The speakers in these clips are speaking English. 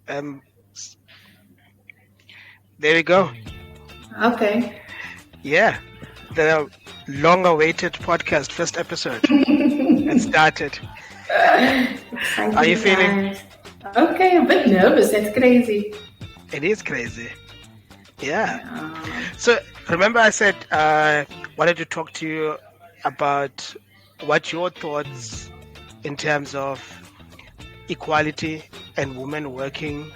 Um, there we go. Okay. Yeah, the long-awaited podcast, first episode. It started. Are you Exciting feeling? times. Okay, a bit nervous. That's crazy. It is crazy. Yeah. Yeah. So remember, I said wanted to talk to you about what your thoughts in terms of equality and women working,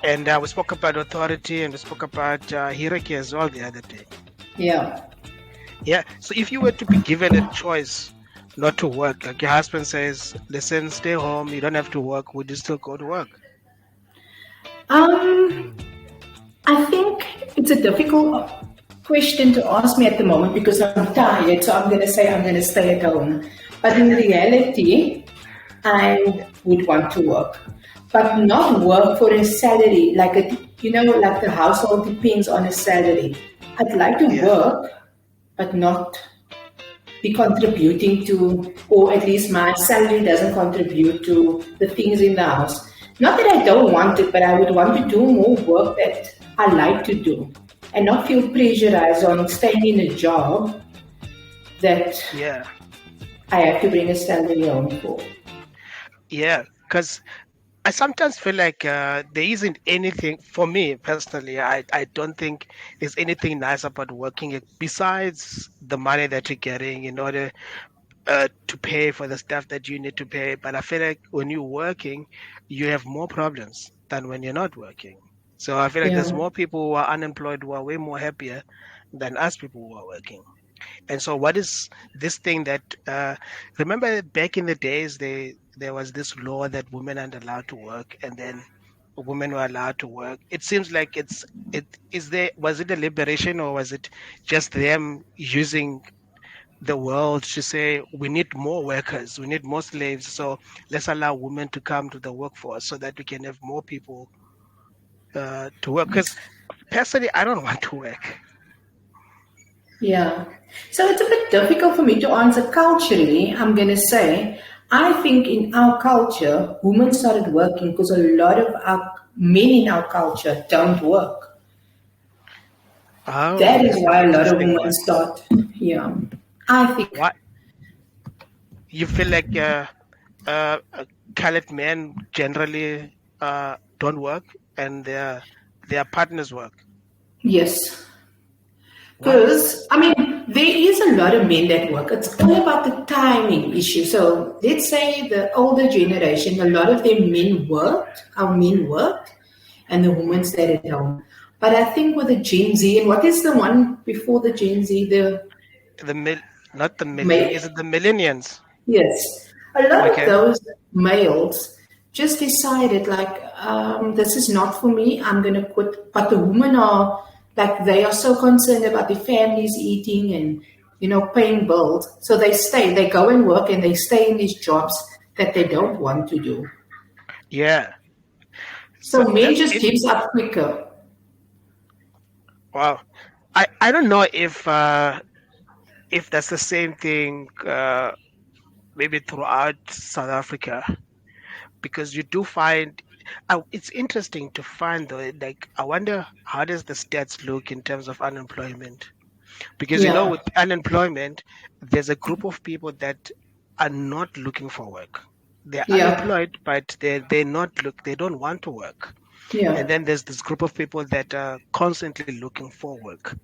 and we spoke about authority and we spoke about hierarchy as well the other day. Yeah. Yeah. So if you were to be given a choice not to work, like your husband says, listen, stay home, you don't have to work, would you still go to work? Um, I think it's a difficult question to ask me at the moment because I'm tired. So I'm going to say I'm going to stay at home. But in reality, I would want to work, but not work for a salary. Like the household depends on a salary. I'd like to Yeah. work, but not be contributing to, or at least my salary doesn't contribute to the things in the house. Not that I don't want it, but I would want to do more work that I like to do and not feel pressurized on staying in a job that Yeah. I have to bring a salary home for. Yeah. Because I sometimes feel like there isn't anything for me personally. I don't think there's anything nice about working besides the money that you're getting in order to pay for the stuff that you need to pay. But I feel like when you're working, you have more problems than when you're not working. So I feel like there's Yeah. more people who are unemployed who are way more happier than us people who are working. And so, what is this thing that? Remember, back in the days, there was this law that women aren't allowed to work, and then women were allowed to work. It seems like it is there. Was it a liberation, or was it just them using the world to say we need more workers, we need more slaves, so let's allow women to come to the workforce so that we can have more people to work? Because personally, I don't want to work. Yeah. So it's a bit difficult for me to answer culturally. I'm going to say, I think in our culture, women started working because a lot of our men in our culture don't work. Oh, That is that's an why a lot of interesting women one. start. Yeah. I think, What you feel like colored men generally don't work and their partners work. yes. Why is that? Because, I mean, there is a lot of men that work. It's all about the timing issue. So let's say the older generation, a lot of them men worked, our men worked, and the women stayed at home. But I think with the Gen Z, and what is the one before the Gen Z? The The mil Not the millennial. male. Is it the millennials? Yes. A lot of Okay. those males just decided, like, this is not for me, I'm going to quit. But the women are, like, they are so concerned about their families eating and, paying bills. So they stay, they go and work and they stay in these jobs that they don't want to do. Yeah. So So men that's just it. gives up quicker. Wow. I don't know if that's the same thing maybe throughout South Africa, because you do find it's interesting to find though, like I wonder how does the stats look in terms of unemployment. Because Yeah. with unemployment, there's a group of people that are not looking for work. They're Yeah. unemployed, but they don't want to work. And Yeah. then there's this group of people that are constantly looking for work.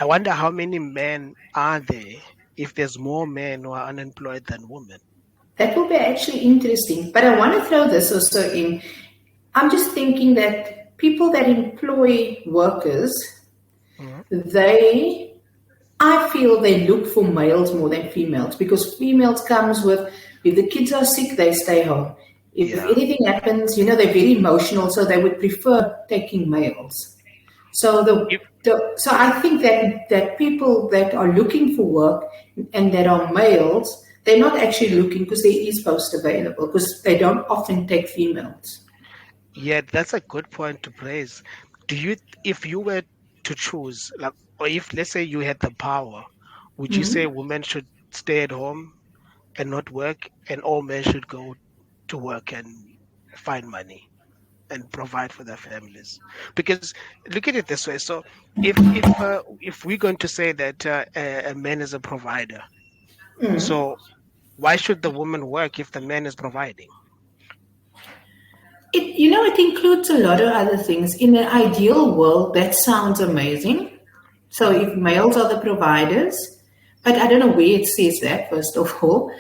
I wonder how many men are there if there's more men who are unemployed than women. That will be actually interesting. But I want to throw this also in. I'm just thinking that people that employ workers, Mhm. they, I feel they look for males more than females because females comes with, if the kids are sick, they stay home. If Yeah. anything happens, they're very emotional, so they would prefer taking males. So If, so I think that people that are looking for work and that are males, they're not actually looking because there is post available because they don't often take females. yeah, that's a good point to praise. If you were to choose, like, or if let's say you had the power, would you say Mhm. women should stay at home and not work, and all men should go to work? And find money and provide for their families. Because look at it this way. So if we're going to say that a man is a provider, so why should the woman work if the man is providing? It includes a lot of other things. In an ideal world, that sounds amazing. So Hmm. if males are the providers, but I don't know where it says that, first of all,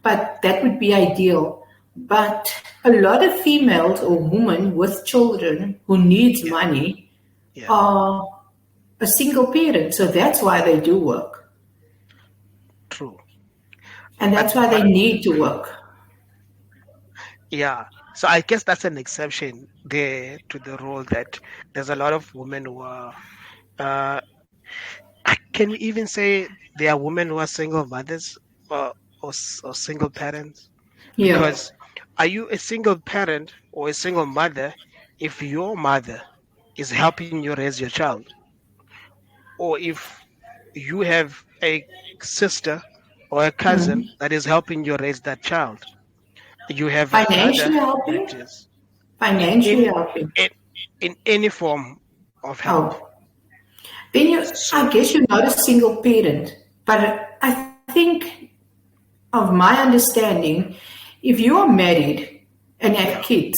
but that would be ideal. But a lot of females or women with children who needs Yeah, money yeah, are a single parent. So that's why they do work. true. And But that's why they but need to work. yeah, so I guess that's an exception there to the rule that there's a lot of women who are. Uh, can we even say there are women who are single mothers or single parents? Yeah. Because are you a single parent or a single mother if your mother is helping you raise your child, or if you have a sister or a cousin that is helping you raise that child? You have a brother Financially that helping? is in Financially any helping. in, in any form of help. Oh. Then I So guess you're not a single parent. But I think, of my understanding, if you are married and have yeah, kids,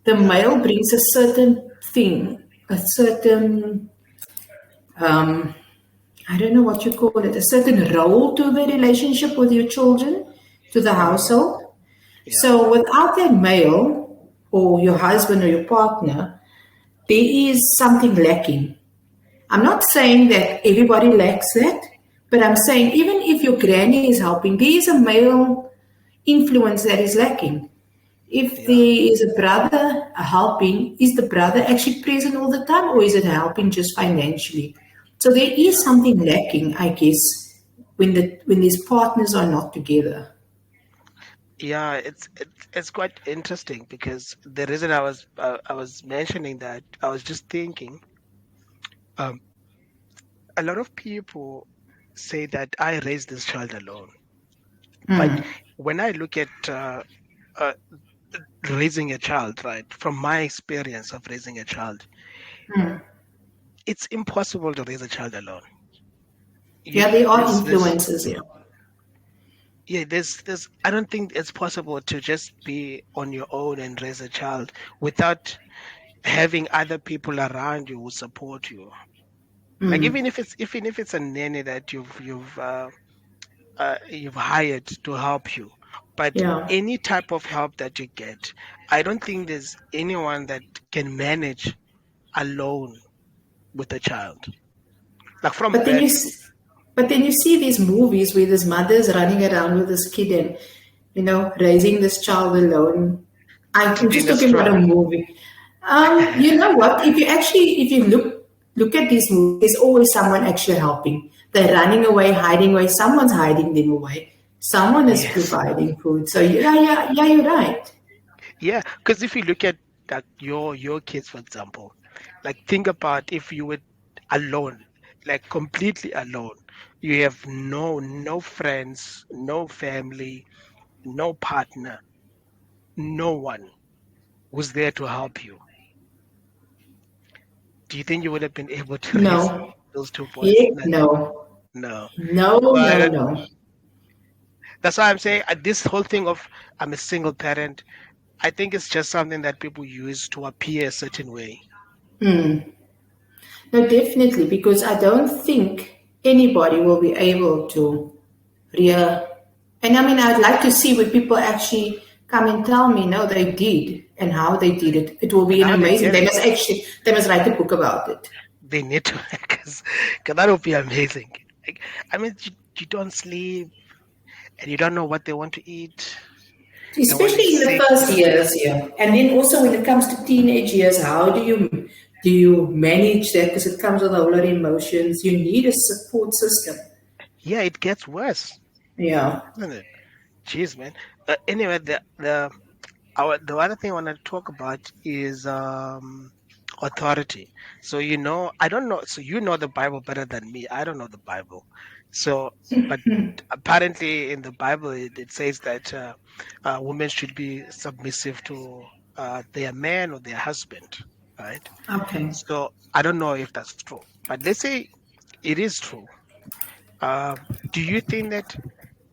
the yeah, male brings a certain thing, a certain, um, I don't know what you call it, a certain role to the relationship with your children, to the hmm, household. yeah, So without that male or your husband or your partner, there is something lacking. I'm not saying that everybody lacks that, but I'm saying even if your granny is helping, there is a male influence that is lacking. If there yeah, is a brother helping, is the brother actually present all the time or is it helping just financially? So there is yeah. something lacking, I guess, when these partners are not together. Yeah, it's quite interesting because the reason I was mentioning that, I was just thinking, um, a lot of people say that I raised this child alone, but when I look at uh, raising a child, right, from my experience of raising a child, it's impossible to raise a child alone. Yeah, You there are there's this influences here. Yeah, there's I don't think it's possible to just be on your own and raise a child without having other people around you who support you. Like even if it's a nanny that you've hired to help you, but Yeah. any type of help that you get, I don't think there's anyone that can manage alone with a child. Like from But then you, birth. s- but then you see these movies where this mother's running around with this kid and, raising this child alone. I'm just Doing a talking about a stroke. movie. You know what? If you look at these movies, there's always someone actually helping. They're running away, hiding away. Someone's hiding them away. Someone is Yes. providing food. So yeah, you're right. Yeah, because if you look at like your kids, for example, like think about if you were alone, like completely alone. You have no friends, no family, no partner, no one who's there to help you. Do you think you would have been able to raise No. those two boys? Heck No, no. no. No, So no, no. that's why I'm saying this whole thing of I'm a single parent, I think it's just something that people use to appear a certain way. No, definitely, because I don't think anybody will be able to rear. And I mean, I'd like to see where people actually come and tell me, no, they did and how they did it. It will be And an how they amazing. did it. They must write a book about it. They need to because that would be amazing. Like, I mean, you don't sleep and you don't know what they want to eat and when they Especially in the sit. first years, yeah. And then also when it comes to teenage years, how do you manage that? Because it comes with a whole lot of emotions. You need a support system. Yeah, it gets worse, Yeah. doesn't it? Jeez, man. Anyway, the other thing I want to talk about is authority. So I don't know. So you know the Bible better than me. I don't know the Bible. So, but apparently in the Bible it says that women should be submissive to. their man or their husband, right? Okay. So I don't know if that's true, but let's say it is true. Uh, do you think that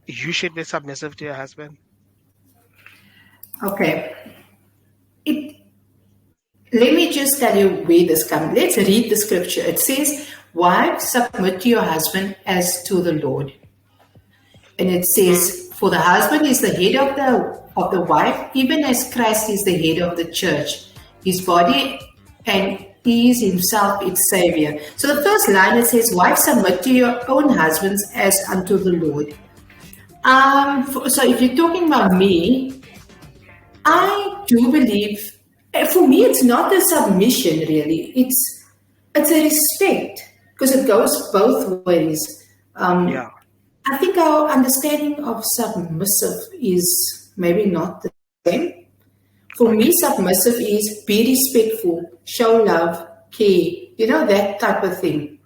you should be submissive to your husband? Okay. It Let me just tell you where this comes. Let's read the scripture. It says, "Wives, submit to your husband as to the Lord." And it Mm, says, "For the husband is the head of the wife, even as Christ is the head of the church, his body, and he is himself its savior." So the first line it says, "Wives, submit to your own husbands as unto the Lord." So if you're talking about me, mm, I do believe, for me, it's not a submission really. It's a respect because it goes both ways. Um, yeah. I think our understanding of submissive is maybe not the same. For me, Okay. submissive is be respectful, show love, care, that type of thing.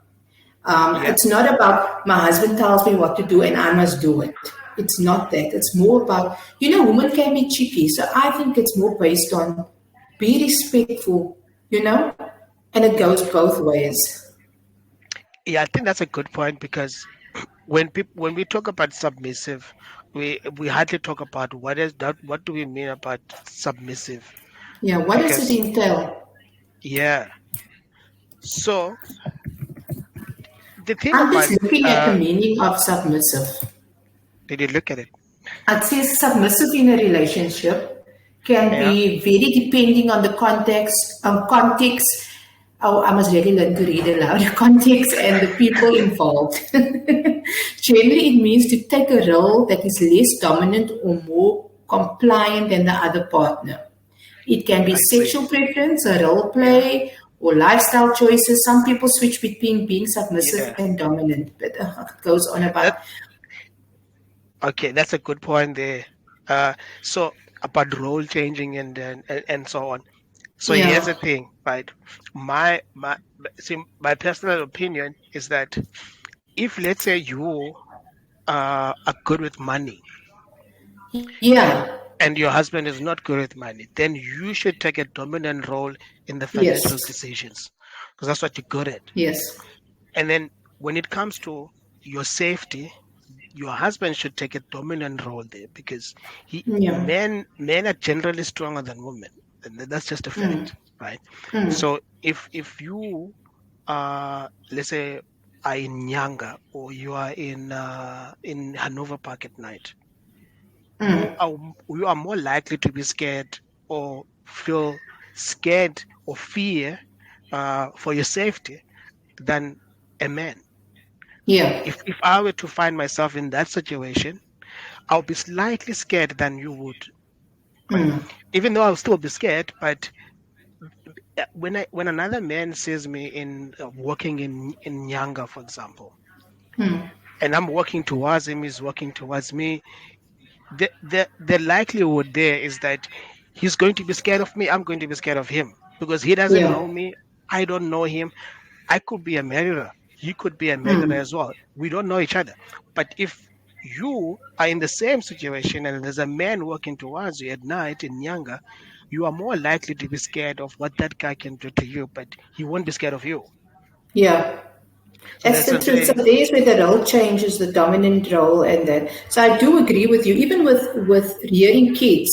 Yeah. It's not about my husband tells me what to do and I must do it. It's not that. It's more about, women can be cheeky. So I think it's more based on be respectful, and it goes both ways. Yeah. I think that's a good point because when we talk about submissive, we hardly talk about what is that. What do we mean about submissive? Yeah, what does it Because entail? yeah. So the thing I'm about just looking at the meaning of submissive. did you look at it? I'd say submissive in a relationship can Yeah. be very depending on the context. Oh, I must really learn to read aloud. Context and the people involved. Generally, it means to take a role that is less dominant or more compliant than the other partner. It can be I see. sexual preference, a role Yeah. play, or lifestyle choices. Some people switch between being submissive Yeah. and dominant, but it goes on about. That okay. That's a good point there. Uh, so about role changing and so on. So here's Yeah. the thing, right? My see, my personal opinion is that if let's say you are good with money Yeah. and your husband is not good with money, then you should take a dominant role in the financial Yes. decisions because that's what you're good at. Yes. And then when it comes to your safety, your husband should take a dominant role there because he Yeah. men are generally stronger than women, and that's just a Mm. fact, right? Mm. So if you let's say are in Nyanga or you are in Hanover Park at night, you Mm. are you are more likely to be scared or feel scared or fear for your safety than a man. Yeah. If I were to find myself in that situation, I'll be slightly scared than you would, right? Mm. Even though I'll still be scared, but when another man sees me in walking in Nyanga, for example, Mm. and I'm walking towards him, he's walking towards me, the likelihood there is that he's going to be scared of me. I'm going to be scared of him because he doesn't Yeah. know me. I don't know him. I could be a murderer. He could be a murderer Mm. as well. We don't know each other. But if you are in the same situation and there's a man walking towards you at night in Nyanga, you are more likely to be scared of what that guy can do to you, but he won't be scared of you. Yeah. So That's that's what the I'm truth. So saying. there's where the role changes, the dominant role, and that. So I do agree with you. Even with rearing kids,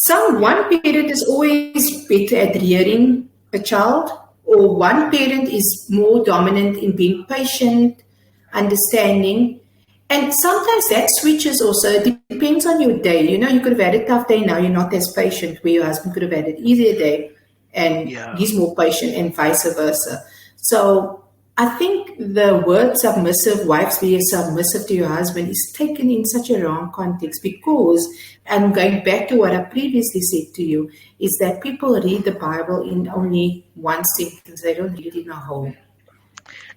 Yeah. one parent is always better at rearing a child, or one Mm, parent is more dominant in being patient, understanding. And sometimes that switches also. It depends on your day. You could have had a tough day now, you're not as patient, where your husband could have had an easier day and yeah. he's more patient, and vice versa. So I think the word submissive, wives be submissive to your husband, is taken in such a wrong context because, and going back to what I previously said to you, is that people read the Bible in only one sentence, they don't read it in a whole.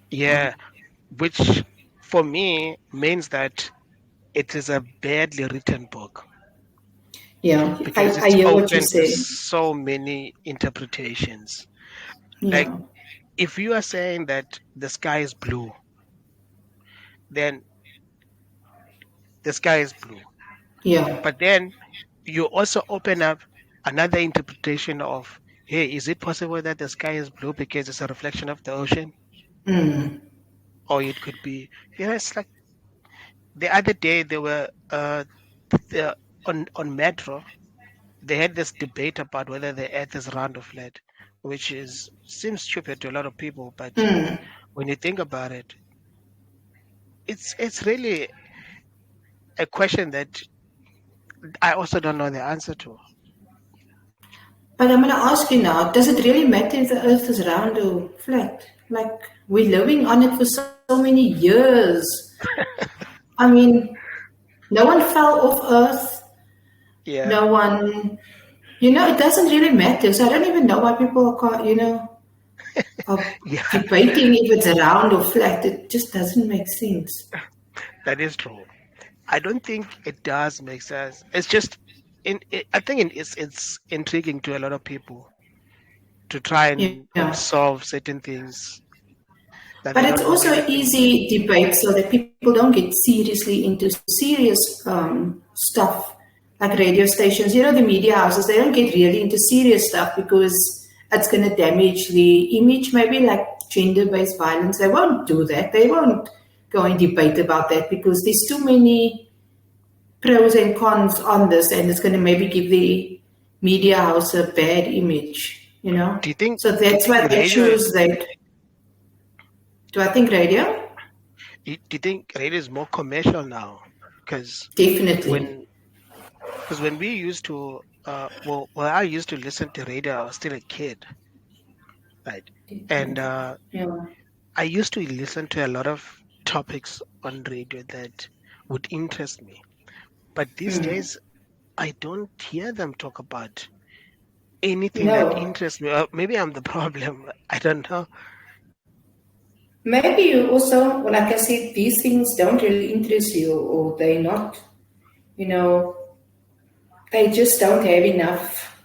Yeah. Which for me means that it is a badly written book Yeah, because I it's hear what you open to say. so many interpretations. Like Yeah, if you are saying that the sky is blue, then the sky is blue. yeah, But then you also open up. another interpretation of, hey, is it possible that the sky is blue because it's a reflection of the ocean? Or it could be, it's like the other day they were the, on Metro. They had this debate about whether the Earth is round or flat, which is seems stupid to a lot of people, but when you think about it, it's really a question that I also don't know the answer to. But I'm going to ask you now, does it really matter if the earth is round or flat? Like, we're living on it for so many years. I mean, no one fell off earth. Yeah, No one, it doesn't really matter. So I don't even know why people are, are yeah, debating if it's round or flat. It just doesn't make sense. that is true. I don't think it does make sense. It's just I think it's intriguing to a lot of people to try Yeah. and solve certain things that But they it's don't know also anything about. easy debate so that people don't get seriously into serious stuff like radio stations. The media houses, they don't get really into serious stuff because it's going to damage the image. Maybe like gender based violence, they won't do that. They won't go and debate about that because there's too many pros and cons on this, and it's going to maybe give the media house a bad image. Do you think So do you that's think why they radio choose that. Do I think radio? do you think radio is more commercial now? Because Definitely. when when we used to well I used to listen to radio, I was still a kid, right? And Yeah. I used to listen to a lot of topics on radio that would interest me. But these days I don't hear them talk about anything that No. interests me. Maybe I'm the problem. I don't know. Maybe you also, like I said, these things don't really interest you, or they're not, you know, they just don't have enough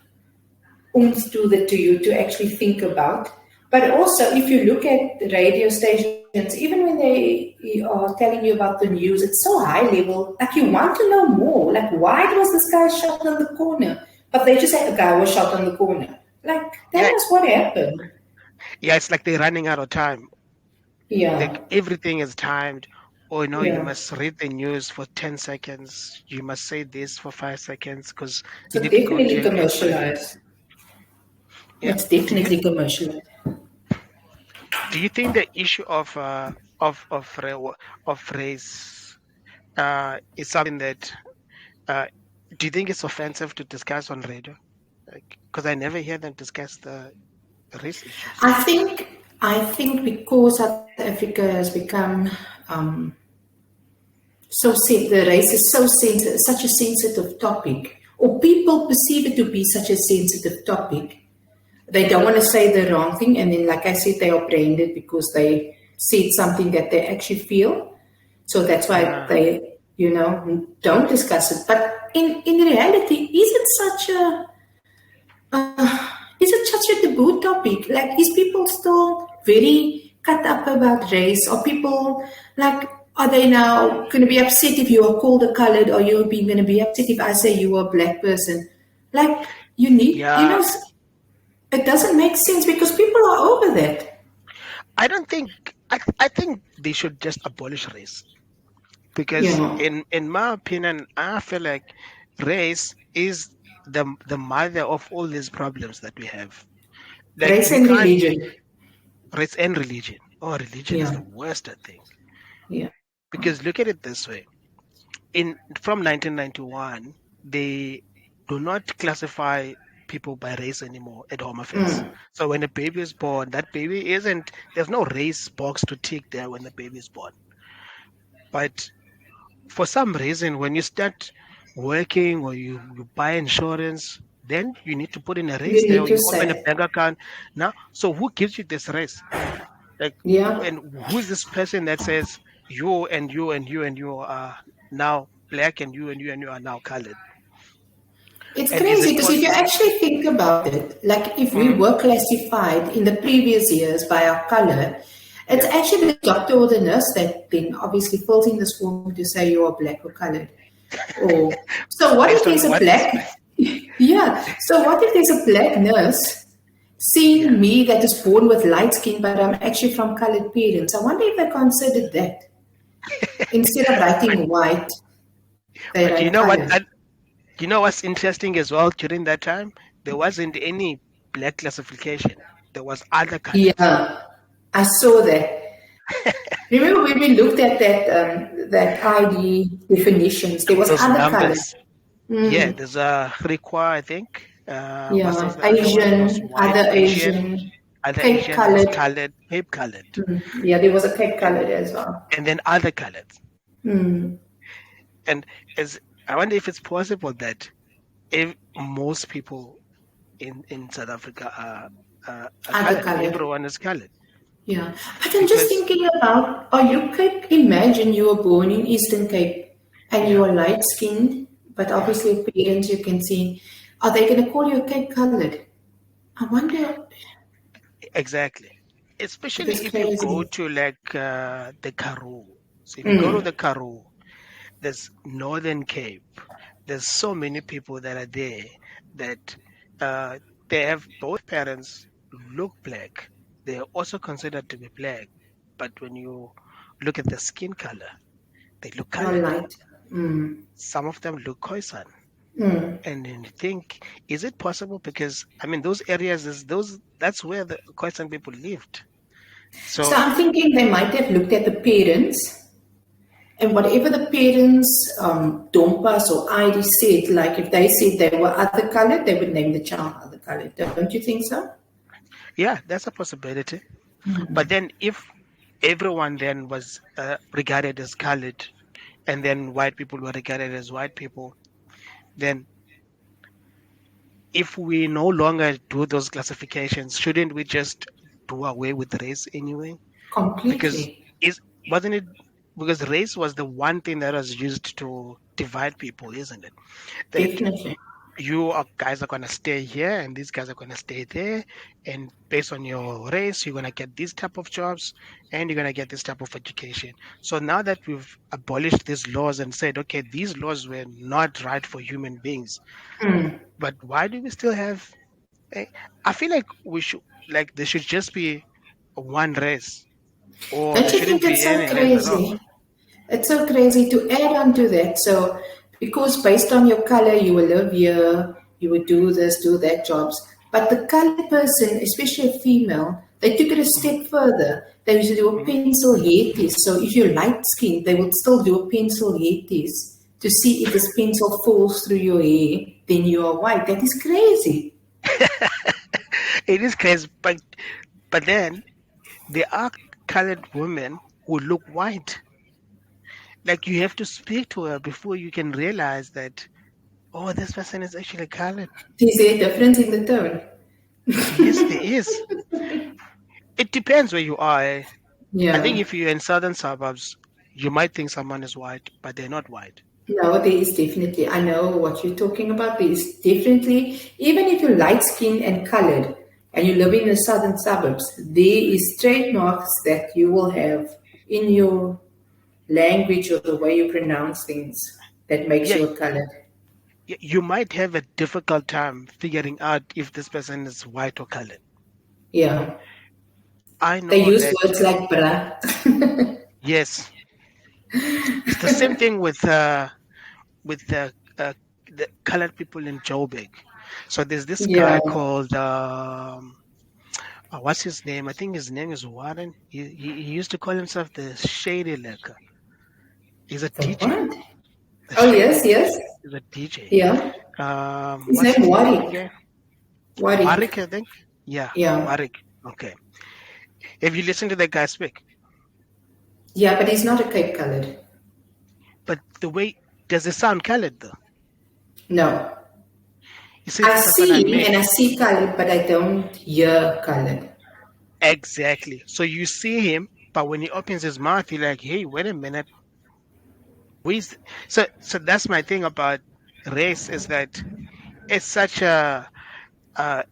oomph to you to actually think about. But also, if you look at the radio stations, even when they are telling you about the news, it's so high level. Like you want to know more. Like, why was this guy shot on the corner? But they just say the guy was shot on the corner. Like, that Yeah, was what happened. yeah. It's like they're running out of time. Like Yeah, everything is timed. Oh no, you yeah. must read the news for 10 seconds. You must say this for 5 seconds because you So need to go to definitely your next break. commercialized. Yeah. It's Do you definitely commercialized. do you think the issue of race is something that uh, do you think it's offensive to discuss on radio? Like, because I never hear them discuss the race issues. I think because South Africa has become the race is so sensitive, such a sensitive topic, or people perceive it to be such a sensitive topic. They don't want to say the wrong thing, and then, like I said, they are branded because they said something that they actually feel. So that's why Ah, they, don't discuss it. But in reality, is it such a taboo topic? Like, is people still very cut up about race? Or people, like, are they now going to be upset if you are called a colored? Or you being going to be upset if I say you are a black person? Like, you need, yeah. it doesn't make sense because people are over that. I don't think I think they should just abolish race because Yeah. in my opinion, I feel like race is the mother of all these problems that we have. Like Race we and can't religion. race and religion. Oh, religion is Yeah. the worst, I think. Yeah. Because look at it this way. In from 1991, they do not classify people by race anymore at Home Affairs. So when a baby is born, that baby isn't there's no race box to tick there when the baby is born. But for some reason, when you start working or you buy insurance, then you need to put in a race You there need or to you open a say, bank account. Now, so who gives you this race? Like, yeah. and who's this person that says you and you and you and you are now black and you and you and you are now colored? It's And is crazy it because if you possible? actually think about it, like if we Mhm. were classified in the previous years by our color, it's Yeah. actually the doctor or the nurse that then obviously fills in this form to say you are black or colored. Or so what if Based on there's a what black aspect? Yeah. So what if there's a black nurse seeing Yeah. me that is born with light skin, but I'm actually from colored parents? I wonder if they considered that. Instead of But writing white, they but you write know what? colored. You know what's interesting as well? During that time, there wasn't any black classification. There was other colors. Yeah, I saw that. Remember when we looked at that ID definitions? There was Those other colors. numbers. Yeah, there's a Riqua, I think. What's Yeah, the other one? There was Asian, white, other Asian, Asian, other Cape Asian. There was colored. colored, Cape colored, Yeah, there was a Cape and colored as well. and then other colors. And as I wonder if it's possible that if most people in South Africa are Other colored, colored. everyone is colored Yeah, but I'm just because thinking about, are you Cape? Imagine you were born in Eastern Cape and you yeah, are light skinned, but yeah, obviously your parents you can see. Are they going to call you Cape colored? I wonder. exactly. It Especially is if you go crazy. to like the Karoo. So if you go to the Karoo, there's Northern Cape. There's so many people that are there that uh, they have both parents look black. They are also considered to be black, but when you look at the skin color, they look More colored. light. Mm. Some of them look Khoisan. Mm. And then you think, is it possible? Because I mean, those areas is those. That's where the Khoisan people lived. So So I'm thinking they might have looked at the parents and whatever the parents don't pass or ID said, like if they said they were other colored, they would name the child other colored. Don't you think so? yeah, that's a possibility. But then if everyone then was regarded as colored, and then white people were regarded as white people, then if we no longer do those classifications, shouldn't we just do away with race anyway? Because Completely. is wasn't it because race was the one thing that was used to divide people, isn't it? That Definitely. guys are gonna stay here and these guys are gonna stay there, and based on your race you're gonna get these type of jobs and you're gonna get this type of education. So now that we've abolished these laws and said, okay, these laws were not right for human beings, but why do we still have eh, I feel like we should like there should just be one race, or Don't there you shouldn't think be it's so any race at all. crazy? It's so crazy to add on to that. So, because based on your color, you will live here, you would do this, do that jobs. But the colored person, especially a female, they took it a Mhm, step further. They used to do a mhm. pencil hair test. So, if you're light skinned, they would still do a pencil hair test to see if this pencil falls through your hair, then you are white. That is crazy. It is crazy, but then there are colored women who look white. Like you have to speak to her before you can realize that, oh, this person is actually colored. Is there a difference in the tone? Yes, there is. It depends where you are. I think Yeah. if you're in southern suburbs, you might think someone is white, but they're not white. No, there is definitely. I know what you're talking about. There is definitely, even if you're light skinned and colored and you live in the southern suburbs, there is trademarks that you will have in your language or the way you pronounce things that makes Yeah, you a colored. you might have a difficult time figuring out if this person is white or colored. Yeah. I They know use that, words like bruh. yes, it's the same thing with the colored people in Joburg. So there's this Yeah. guy called what's his name? I think his name is Warren. He used to call himself the Shady Liquor. He's a The DJ. what? The Oh, Shady yes, Liquor. yes. He's a DJ. Yeah. His What's name his name Warwick. again? Warwick. Warwick, I think. Yeah, Yeah. Warwick. Okay. Have you listened to that guy speak? Yeah, but he's not a Cape colored. But the way does it sound colored though? No. He says I it's like an see and I unmixed. see colored, but I don't hear colored. Exactly. So you see him, but when he opens his mouth, you're like, hey, wait a minute. We so that's my thing about race is that it's such a uh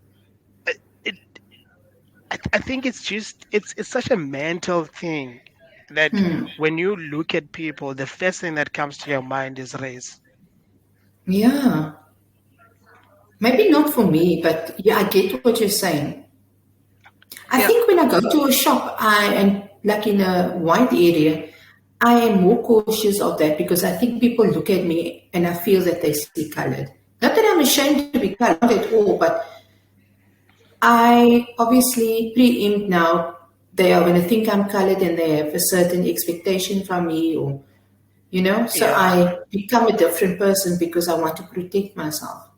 it I think it's just it's such a mental thing that when you look at people, the first thing that comes to your mind is race. Yeah, maybe not for me, but yeah, I get what you're saying. I Yeah, think when I go to a shop, I am like in a white area, I am more cautious of that because I think people look at me and I feel that they see colored. Not that I'm ashamed to be colored, not at all, but I obviously preempt now they are going to think I'm colored and they have a certain expectation from me, or so yeah, I become a different person because I want to protect myself.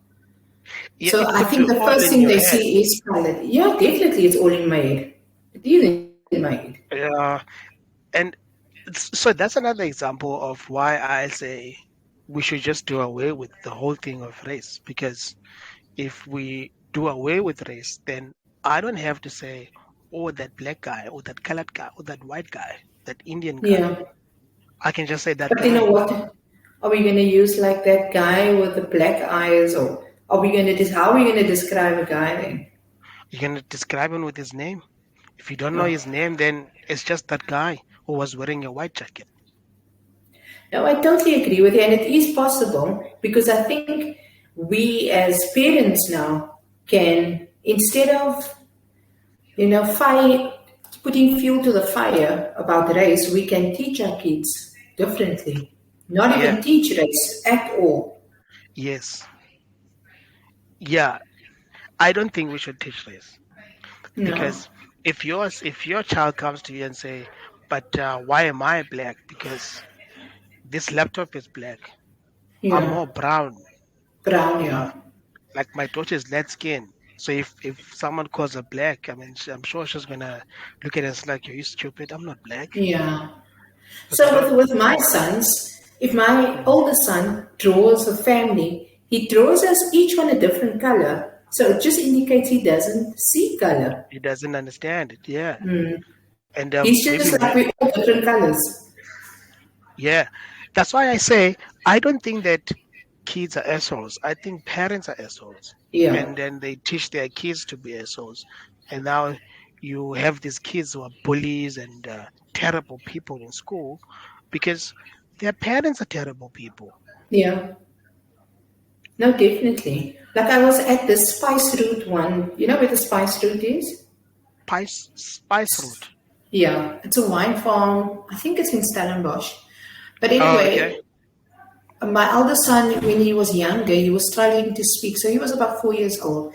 yeah. So It I could be think the all first in thing your they head. see is colored. Yeah, definitely it's all in made. It is in made. Yeah, and so that's another example of why I say we should just do away with the whole thing of race. Because if we do away with race, then I don't have to say, oh, that black guy, or that colored guy, or that white guy, that Indian guy. Yeah. I can just say that But you know guy. what? Are we going to use like that guy with the black eyes, or are we going to how are we going to describe a guy then? You can describe him with his name. If you don't know Oh. his name, then it's just that guy who was wearing a white jacket. No, I totally agree with you, and it is possible because I think we as parents now can, instead of fire, putting fuel to the fire about race, we can teach our kids differently. Not Yeah, even teach race at all. yes. Yeah, I don't think we should teach race No. because if your child comes to you and say, "But why am I black? Because this laptop is black. I'm Yeah. more brown. Brown, Uh, yeah. like my daughter is light skin. So if someone calls her black, I mean, I'm sure she's gonna look at us like, "Are you stupid? I'm not black." Yeah. Because we So don't with my talk. sons, if my Mm. older son draws a family, he draws us each one a different color. So it just indicates he doesn't see color. He doesn't understand it. Yeah, and He's just maybe like we, we all different colors. yeah. That's why I say I don't think that kids are assholes. I think parents are assholes, Yeah. and then they teach their kids to be assholes, and now you have these kids who are bullies and terrible people in school because their parents are terrible people. Yeah. No, definitely. Like I was at the Spice Route one. You know where the Spice Route is? Spice root. Yeah. It's a wine farm. I think it's in Stellenbosch. But Oh, okay. anyway, my eldest son, when he was younger, he was struggling to speak. So he was about 4 years old.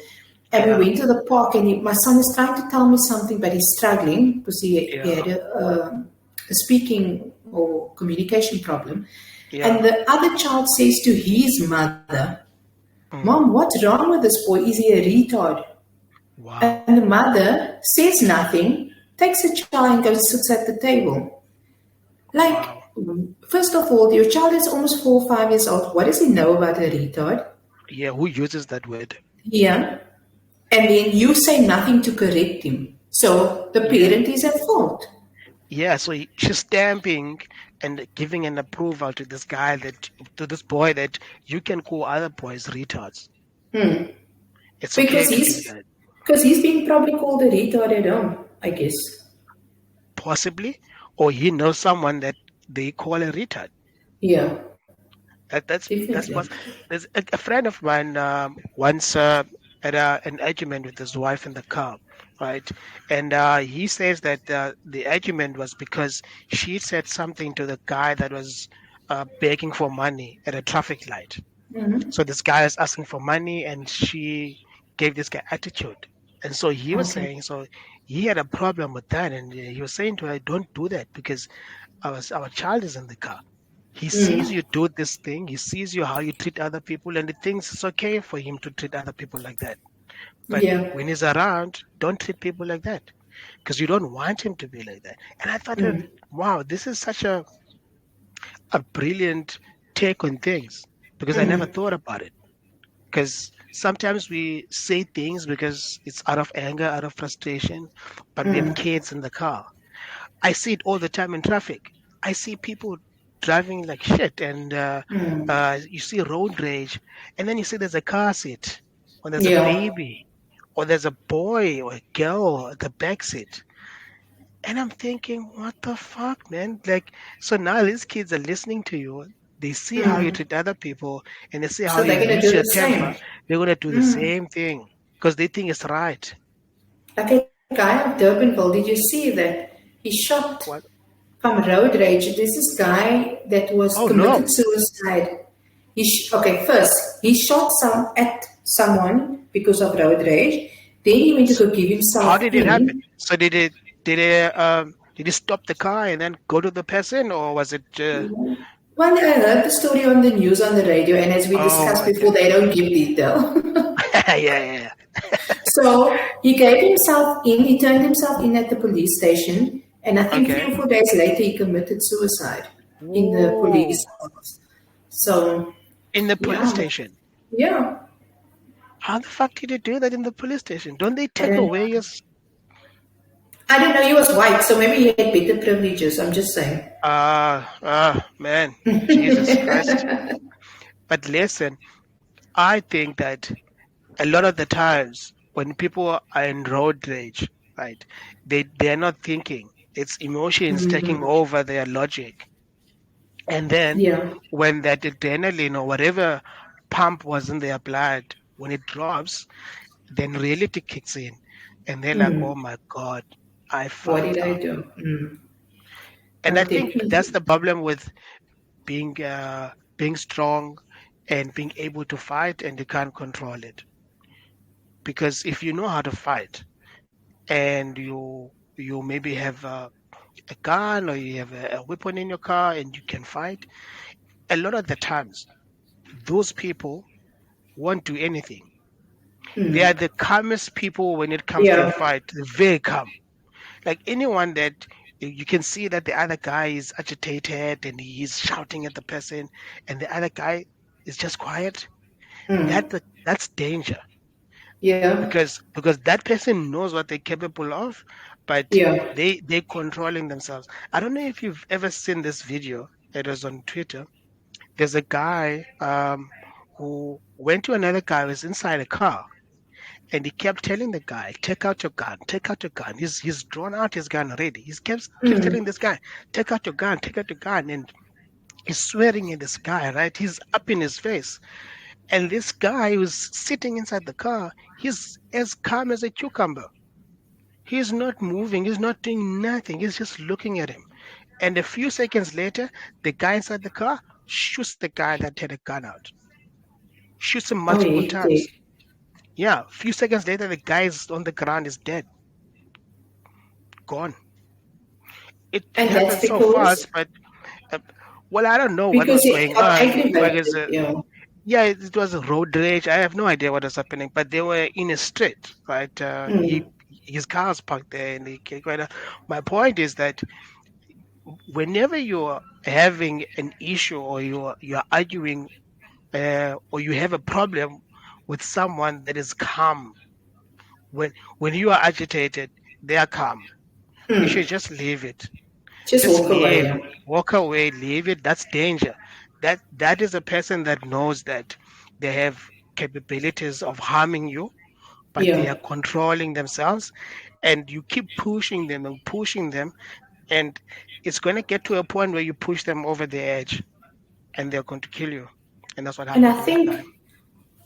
And we Yeah, went to the park, and my son is trying to tell me something, but he's struggling because he yeah, had a speaking or communication problem. yeah. And the other child says to his mother, Mm. Mom, what's wrong with this boy? Is he a retard? And Wow, the mother says nothing, takes the child and goes and sits at the table. Like, wow. first of all, your child is almost 4 or 5 years old. What does he know about a retard? Yeah, who uses that word? Yeah. And then you say nothing to correct him. So the Yeah, parent is at fault. yeah. So she's stamping and giving an approval to this guy to this boy that you can call other boys retards. It's okay Because to do he's that. because he's being probably called a retard at home, I guess. Possibly, or he knows someone that they call a retard. Yeah, That's definitely. possible. There's a friend of mine once had an argument with his wife in the car, right? And he says that the argument was because she said something to the guy that was begging for money at a traffic light. So this guy is asking for money, and she gave this guy attitude. And so he was Okay. saying, so he had a problem with that, and he was saying to her, "Don't do that because our child is in the car. He sees you do this thing. He sees you how you treat other people, and he thinks it's okay for him to treat other people like that. But Yeah. when he's around, don't treat people like that because you don't want him to be like that." And I thought, wow, this is such a brilliant take on things because I never thought about it. Because sometimes we say things because it's out of anger, out of frustration, but we have kids in the car. I see it all the time in traffic. I see people driving like shit, and you see road rage, and then you see there's a car seat, or there's a Yeah. baby, or there's a boy or a girl at the back seat. And I'm thinking, what the fuck, man? Like, so now these kids are listening to you. They see how you treat other people and they see how So you they're going to lose do your the temper. same. They're going to do the same thing because they think it's right. Like a guy of Durbanville, did you see that he shot What? from road rage? There's this guy that was Oh, committed no. suicide. Okay, first he shot at someone because of road rage. Then he went to So go give how himself did it happen? in. So did he stop the car and then go to the person, or was it? Well, I heard the story on the news on the radio, and as we Oh, discussed okay. before, they don't give detail. Yeah, yeah, So he gave himself in, he turned himself in at the police station, and I yeah. think three Okay. or 4 days later he committed suicide in the police Whoa. office. So, In the police yeah, station. yeah, How the fuck did you do that in the police station? Don't they I take don't away know. your? I don't know, he was white, so maybe he had better privileges, I'm just saying. Man, Jesus Christ. But listen, I think that a lot of the times when people are in road rage, right, they're not thinking. It's emotions taking over their logic. And then Yeah. when that adrenaline or whatever pump was in their blood, when it drops, then reality kicks in. And they're like, oh my God, I What did fucked I up. do? And I think that's Definitely. the problem with being strong and being able to fight, and you can't control it. Because if you know how to fight and you maybe have a gun or you have a weapon in your car and you can fight, a lot of the times those people won't do anything. They are the calmest people when it comes to a Yeah. fight. They're very calm. Like anyone that you can see that the other guy is agitated and he's shouting at the person, and the other guy is just quiet. That's danger Yeah. because that person knows what they're capable of, but Yeah. they're controlling themselves. I don't know if you've ever seen this video. It was on Twitter. There's a guy who went to another guy who was inside a car, and he kept telling the guy, "Take out your gun, take out your gun." He's drawn out his gun already. He keeps telling this guy, "Take out your gun, take out your gun," and he's swearing at this guy, right? He's up in his face. And this guy who's sitting inside the car, he's as calm as a cucumber. He's not moving, he's not doing nothing, he's just looking at him. And a few seconds later, the guy inside the car shoots the guy that had a gun out, shoots him Oh, multiple times. hectic. Yeah, a few seconds later, the guy is on the ground, is dead, gone. It And that's happened so because fast, but uh, well, I don't know what because was he going got on. Because aggravated. Yeah. yeah, it was a road rage. I have no idea what was happening, but they were in a street, right? His car was parked there, and he came right up. My point is that whenever you're having an issue or you're arguing or you have a problem with someone that is calm, when you are agitated, they are calm. You should just leave it. Just Just walk away. leave, Yeah. walk away, leave it. That's danger. That is a person that knows that they have capabilities of harming you, but they Yeah. are controlling themselves, and you keep pushing them and pushing them, and it's going to get to a point where you push them over the edge, and they're going to kill you, and that's what And happened to that guy.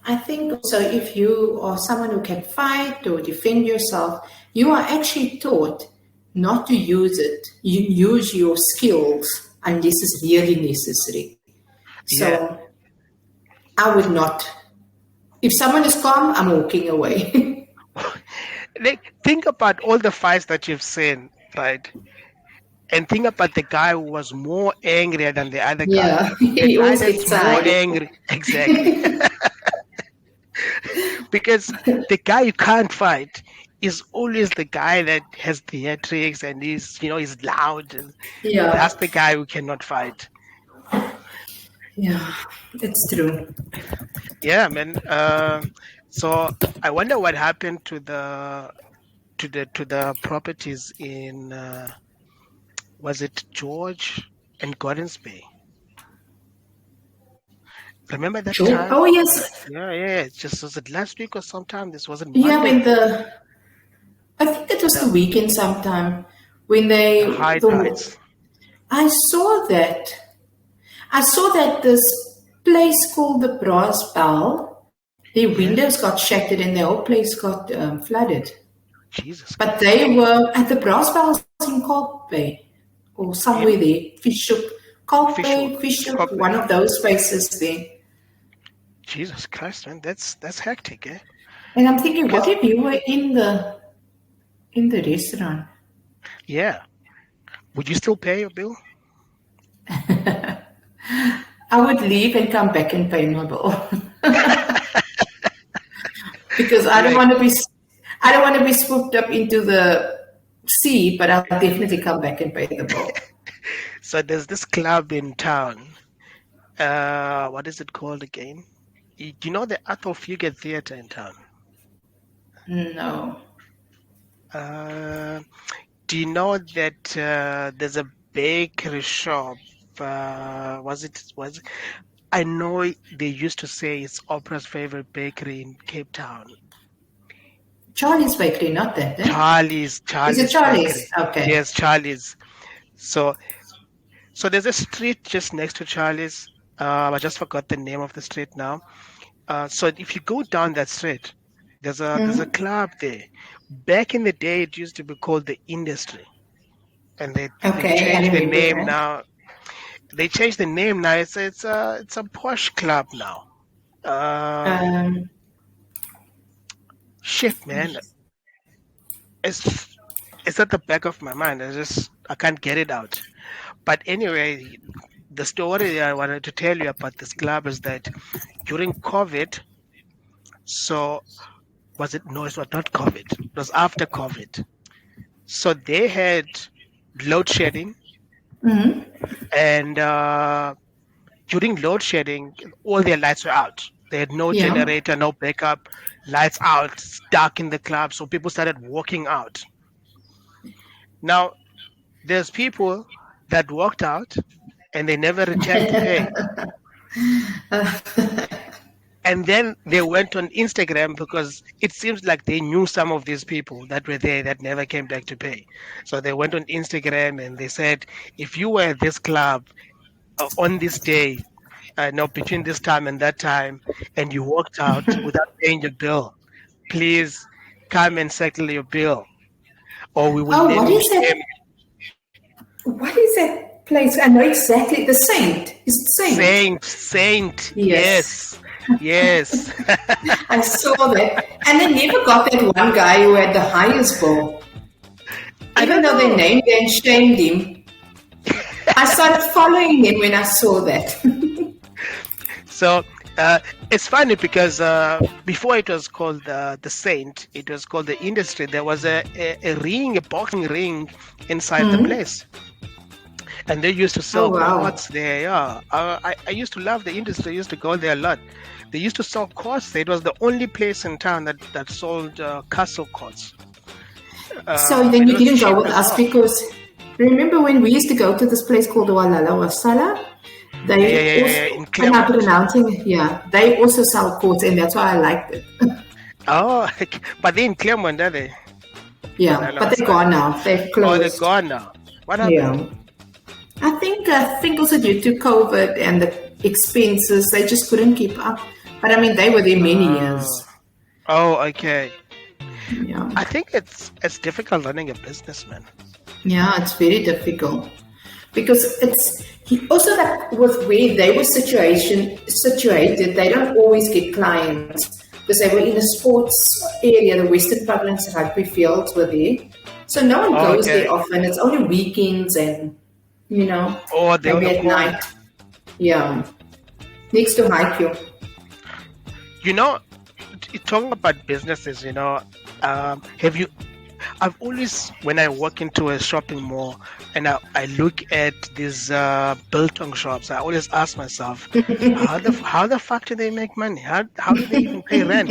I think also if you are someone who can fight or defend yourself, you are actually taught not to use it. You use your skills unless it's really necessary. Yeah. So I would not. If someone is calm, I'm walking away. Like, think about all the fights that you've seen, right? And think about the guy who was more angrier than the other guy. Yeah, The he guy always that's gets more tired. angry, exactly. Because the guy you can't fight is always the guy that has theatrics and he's loud. And Yeah, that's the guy who cannot fight. yeah, it's true. Yeah, man. So I wonder what happened to the properties in was it George and Gordons Bay? Remember that Sure. time? Oh yes, Yeah. It's just was it last week or sometime? This wasn't yeah. Monday. I think that was The the weekend sometime when the high the tides. I saw that. I saw that this place called the Brass Bell, their Yeah. windows got shattered and the whole place got flooded. Jesus But Christ. they were at the Brass Bells in Kalk Bay or somewhere In there. Fishhook, Kalk Fishhook. Bay, Fishhook, Cockpit. one of those places there. Jesus Christ, man. That's hectic, eh? And I'm thinking, what Because if you were in the restaurant? yeah. Would you still pay your bill? I would leave and come back and pay my bill because I You're don't like, want to be I don't want to be swooped up into the sea, but I'll definitely come back and pay the bill. so there's this club in town. What is it called again? You know the Athol Fugate Theatre in town? No. Uh, do you know that there's a bakery shop? Was it? I know they used to say it's Oprah's favorite bakery in Cape Town. Charlie's Bakery, not that, eh? Charlie's Is it Charlie's Charlie's? Bakery. Okay. Yes, Charlie's. So so there's a street just next to Charlie's. I just forgot the name of the street now. So if you go down that street, there's a club there. Back in the day, it used to be called the Industry, and they've Okay, I changed the remember name that. now. They changed the name now. It's a posh club now. Um, Um, shit, man, it's at the back of my mind. I can't get it out. But anyway, the story I wanted to tell you about this club is that during COVID, so was it? No, it was not COVID. It was after COVID. So they had load shedding, and during load shedding, all their lights were out. They had no yeah. generator, no backup, lights out, it's dark in the club. So people started walking out. Now, there's people that walked out and they never returned to pay. And then they went on Instagram because it seems like they knew some of these people that were there that never came back to pay. So they went on Instagram and they said, if you were at this club on this day, no, between this time and that time, and you walked out without paying your bill, please come and settle your bill, or we will Oh, name what you is that? shame. What is that place? I know exactly. The Saint. Is it Saint? Saint, Yes. yes. I saw that. And they never got that one guy who had the highest bill. I Even don't though they know. named and shamed him, I started following him when I saw that. So it's funny because before it was called the Saint, it was called the Industry. There was a ring, a boxing ring inside the place. And they used to sell wow. courts there. Yeah, I used to love the Industry. I used to go there a lot. They used to sell courts there. It was the only place in town that sold castle courts. So then And it you was didn't go cheap with as us well. because remember when we used to go to this place called the Walala Wasala? They Yeah, also, in and I'm Claremont. pronouncing it, yeah, they also sell courts and that's why I liked it. Oh, but they're in Claremont, are they? Yeah, but they're gone now. They've Oh, they're closed. gone now. What happened? Yeah. I think also due to COVID and the expenses, they just couldn't keep up. But I mean, they were there many years. Oh, okay. Yeah, I think it's difficult running a business, man. yeah, it's very difficult because it's also that with where they were situated, they don't always get clients because they were in a sports area. The Western Province rugby fields were there, so no one goes Okay. there often. It's only weekends and Oh, they're on maybe the at corner. night. Yeah, next to Haiku. You know, talking about businesses, have you? I've always, when I walk into a shopping mall and I look at these biltong shops, I always ask myself, how the fuck do they make money? How do they even pay rent?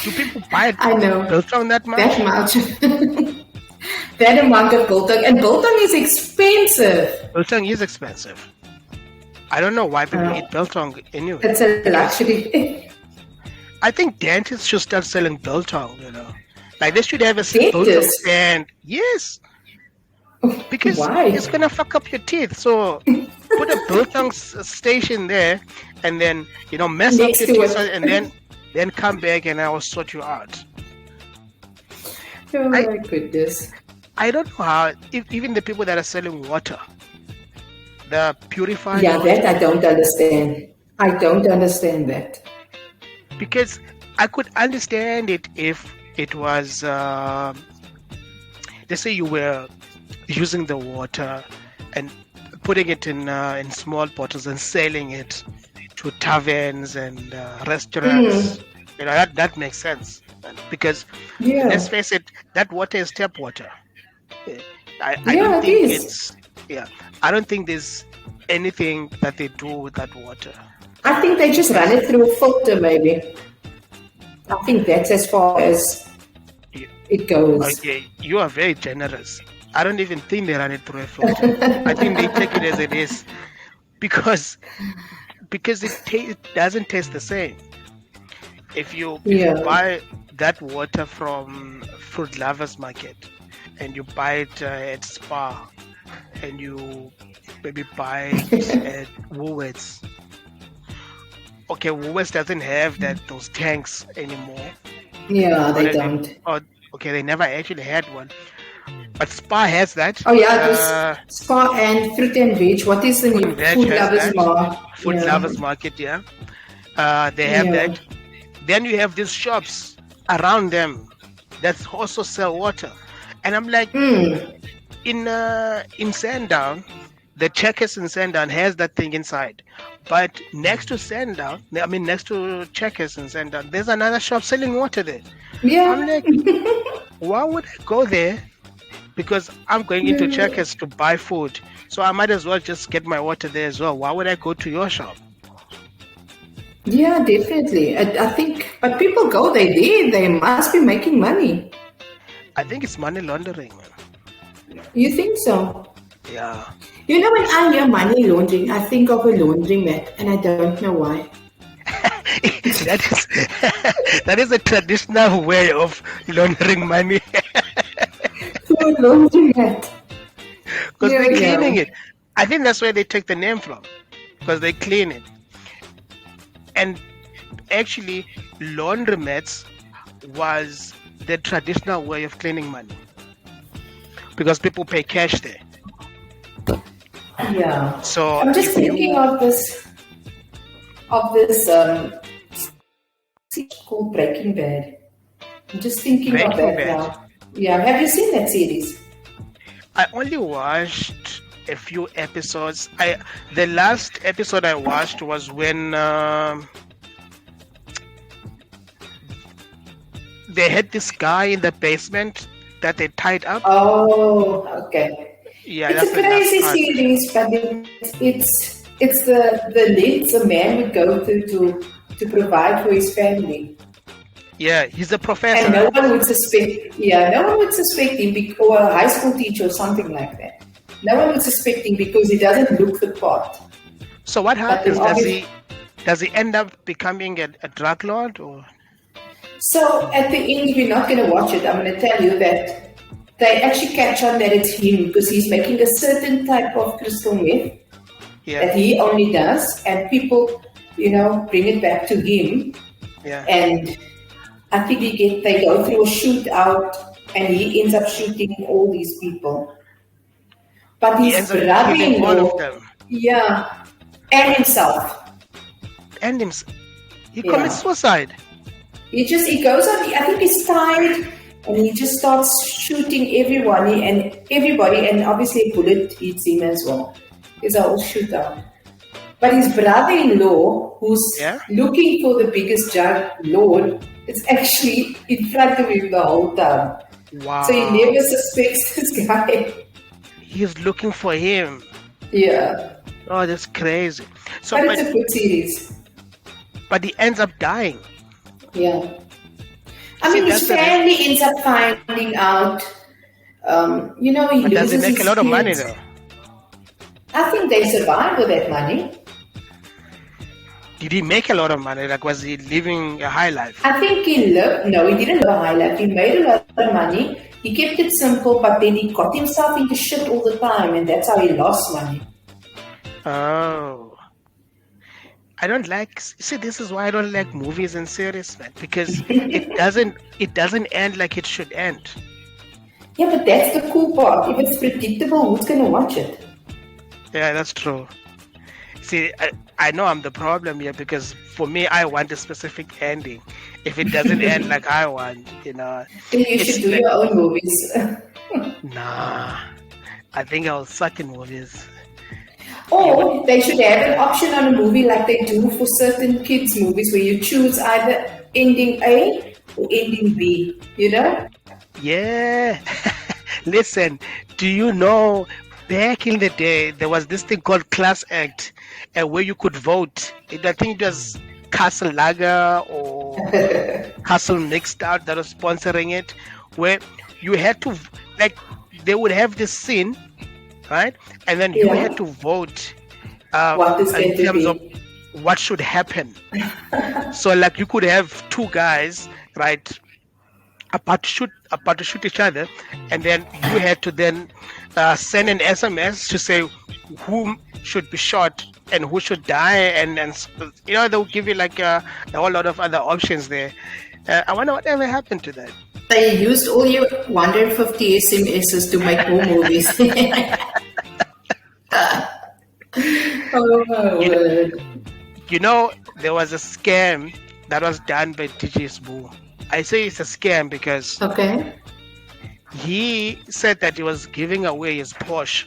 Do people buy I know biltong that much? that much. That amount of biltong, and biltong is expensive. Biltong is expensive. I don't know why people eat biltong anyway. It's a luxury. I think dentists should start selling biltong, Like they should have a biltong Dentists? stand. Yes. Because Why? it's gonna fuck up your teeth. So put a biltong station there, and then mess up next your to tea, and it. then come back and I will sort you out. Oh I my goodness. I don't know how even the people that are selling water, the purified Yeah, that water, I don't understand. I don't understand that. because I could understand it if it was, let's say you were using the water and putting it in small bottles and selling it to taverns and restaurants. Mm, That makes sense, because let's yeah, face it, that water is tap water. Eh, I don't yeah, it think is. it's yeah. I don't think there's anything that they do with that water, I think they just run because it through a filter, maybe. I think that's as far as you, it goes. okay, you are very generous. I don't even think they run it through a filter. I think they take it as it is, because it doesn't taste the same. If you Yeah. buy that water from Fruit Lovers Market, and you buy it at Spa, and you maybe buy it at Woolworths. Okay, Woolworths doesn't have those tanks anymore. Yeah, Or, they don't. or okay, they never actually had one, but Spa has that. Oh yeah, this Spa and Fruit and Veg. What is the Food new and Veg Food has Lovers that. Bar? Food Yeah, Lovers Market, yeah, they have yeah. that. Then you have these shops around them that also sell water, and I'm like, Mm, in Sandown, the Checkers in Sandown has that thing inside. But next to Sandown, I mean next to Checkers in Sandown, there's another shop selling water there. I'm yeah, like, why would I go there? Because I'm going into yeah, Checkers to buy food. So I might as well just get my water there as well. Why would I go to your shop? yeah, definitely. I think, but people go there. They must be making money. I think it's money laundering, man. You think so? Yeah. You know, when It's I hear money laundering, I think of a laundromat, and I don't know why. that is that is a traditional way of laundering money. A laundromat. Because Yeah, they're cleaning yeah. it. I think that's where they take the name from, because they clean it. And actually, laundromats was the traditional way of cleaning money, because people pay cash there. Yeah. So I'm just if thinking you of this series called Breaking Bad. I'm just thinking of Breaking that Bad, now. Yeah, have you seen that series? I only watched a few episodes. The last episode I watched was when they had this guy in the basement that they tied up. Oh, okay. Yeah, It's that's a the last crazy part. series, but it's the lengths a man would go through to provide for his family. Yeah, he's a And professor. no one would suspect, yeah, no one would suspect him, or a high school teacher or something like that. No one would suspect him because he doesn't look the part. So what But then happens? obviously, Does he end up becoming a drug lord, or so at the end, if you're not going to watch it, I'm going to tell you that they actually catch on that it's him because he's making a certain type of crystal meth yeah, that he only does, and people, bring it back to him, yeah, and I think they go through a shootout, and he ends up shooting all these people. But he his ends up killing all of brother-in-law, them, yeah, and himself, and he commits yeah, suicide. he goes on. I think he's tired, and he just starts shooting everybody, and obviously a bullet hits him as well. It's a whole shootout. But his brother-in-law, who's Yeah, looking for the biggest drug lord, is actually in front of him the whole time. So he wow, never suspects this guy. he's looking for him. Yeah. Oh, that's crazy. So, But it's a good series. but he ends up dying. Yeah. I See, mean, that's his the risk. family ends up finding out. He But does he loses make a his lot of money kids. though? I think they survive with that money. Did he make a lot of money? Like, was he living a high life? I think no, he didn't live a high life. He made a lot of money. He kept it simple, but then he got himself into shit all the time, and that's how he lost money. Oh, I don't like. See, this is why I don't like movies and series, man, because it doesn't end like it should end. Yeah, but that's the cool part. If it's predictable, who's gonna watch it? Yeah, that's true. See, I know I'm the problem here because for me, I want a specific ending. If it doesn't end like I want, Then you should it's do like, your own movies. nah. I think I'll suck in movies. You would, Or they should have an option on a movie like they do for certain kids' movies where you choose either ending A or ending B, you know? yeah. Listen, do you know back in the day there was this thing called Class Act, where you could vote. I think it was Castle Lager or Castle Mixed Out that was sponsoring it, where you had to like they would have this scene, right? And then you Yeah. had to vote What is in going to terms of be? what should happen. So like you could have two guys, right, about to shoot each other, and then you had to then send an SMS to say who should be shot and who should die, and they'll give you like a whole lot of other options there. I wonder whatever happened to that. They used all your 150 SMSs to make more movies. Oh my You know, word. there was a scam that was done by DJ Spoo. I say it's a scam because Okay. he said that he was giving away his Porsche,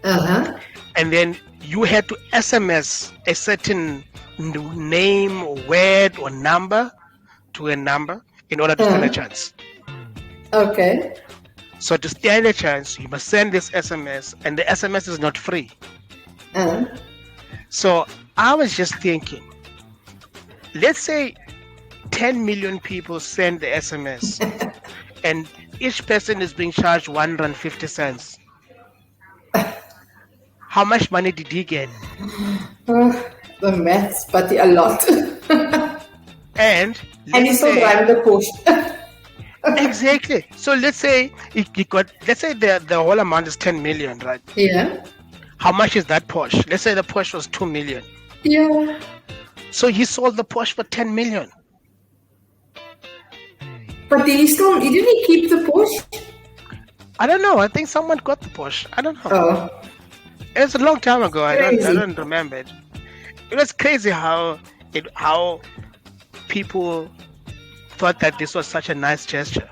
Uh-huh. and then you had to SMS a certain name or word or number to a number in order to stand a Uh, chance. okay. So to stand a chance, you must send this SMS, and the SMS is not free. Uh, So I was just thinking, let's say 10 million people send the SMS, and each person is being charged 150 cents. How much money did he get? the maths, but a lot. And And let's he's still say driving the Porsche. exactly. So let's say he got. Let's say the whole amount is 10 million, right? Yeah. How much is that Porsche? Let's say the Porsche was 2 million. Yeah. So he sold the Porsche for 10 million. But did he didn't keep the Porsche? I don't know. I think someone got the Porsche. I don't know. Oh, It was a long time ago. I crazy. don't remember it. It was crazy how people thought that this was such a nice gesture.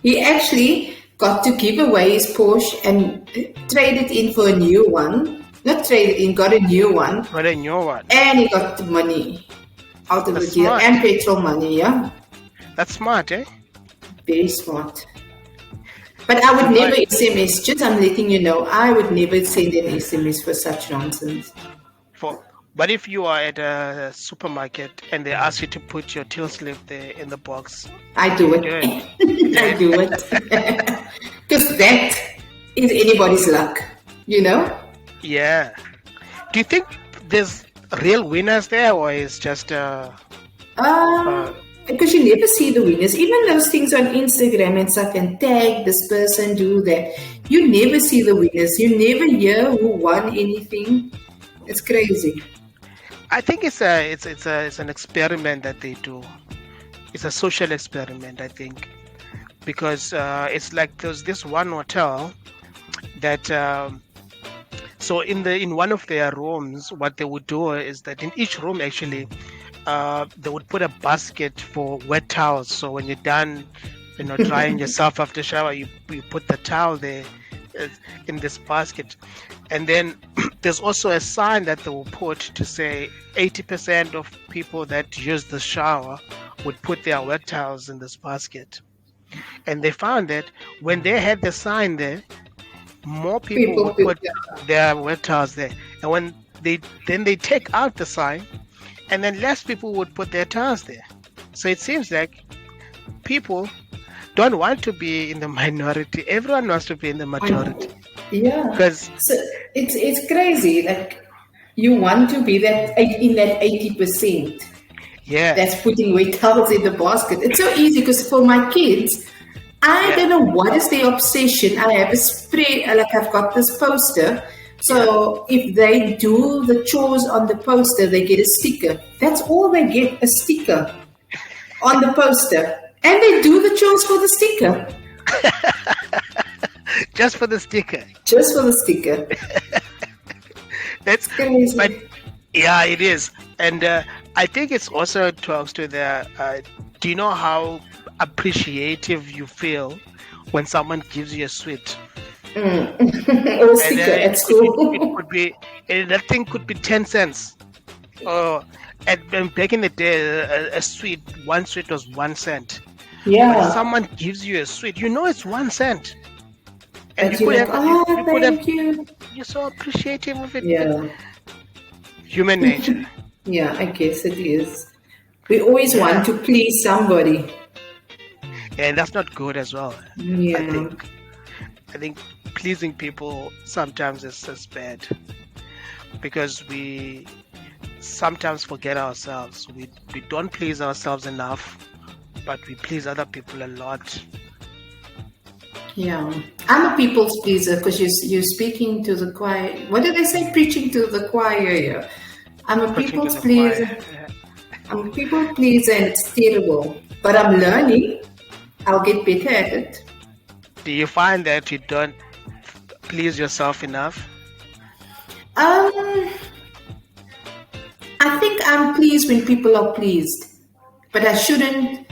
He actually got to give away his Porsche and trade it in for a new one. Not trade it in, got a new one. But a new one. And he got the money out of the That's deal. smart. And petrol money, yeah. That's smart, eh? Very smart. But I would never SMS, just I'm letting you know, I would never send an SMS for such nonsense. But if you are at a supermarket and they ask you to put your till slip there in the box, I do it. good. I do it. Because that is anybody's luck, you know? Yeah. Do you think there's real winners there, or is just Because you never see the winners. Even those things on Instagram and stuff, and tag this person, do that. You never see the winners. You never hear who won anything. It's crazy. I think it's an experiment that they do. It's a social experiment, I think, because it's like there's this one hotel that so in one of their rooms, what they would do is that in each room actually they would put a basket for wet towels. So when you're done, drying yourself after shower, you put the towel there in this basket. And then there's also a sign that they will put to say 80% of people that use the shower would put their wet towels in this basket. And they found that when they had the sign there, more people would put their wet towels there. And when they take out the sign, and then less people would put their towels there. So it seems like people don't want to be in the minority. Everyone wants to be in the majority. Yeah. Because So it's crazy. Like you want to be in that 80%. yeah, That's putting wet towels in the basket. It's so easy because for my kids, I Yeah, don't know what is their obsession. I have a spray, like I've got this poster. yeah. So if they do the chores on the poster, they get a sticker. That's all they get, a sticker on the poster. And they do the chores for the sticker, Just for the sticker. just for the sticker. That's, It's but crazy. yeah, it is. And I think it's also talks to the. Do you know how appreciative you feel when someone gives you a sweet? Or a And sticker at it school. could be, and that thing could be 10 cents. Or and back in the day, a sweet, one sweet was 1 cent. But if Yeah. someone gives you a sweet, you know it's 1 cent, and But you're like, oh, you could have, thank you. you're so appreciative of it. Yeah. Human nature. Yeah, I guess it is. We always want Yeah, to please somebody. and that's not good as well. I Yeah. think I think pleasing people sometimes is bad because we sometimes forget ourselves. We don't please ourselves enough, but we please other people a lot. Yeah, I'm a people's pleaser because you're speaking to the choir. What did they say? Preaching to the choir here. I'm a Preaching to people's the choir. pleaser. I'm a people pleaser, and it's terrible. But I'm learning. I'll get better at it. Do you find that you don't please yourself enough? Um, I think I'm pleased when people are pleased, but I shouldn't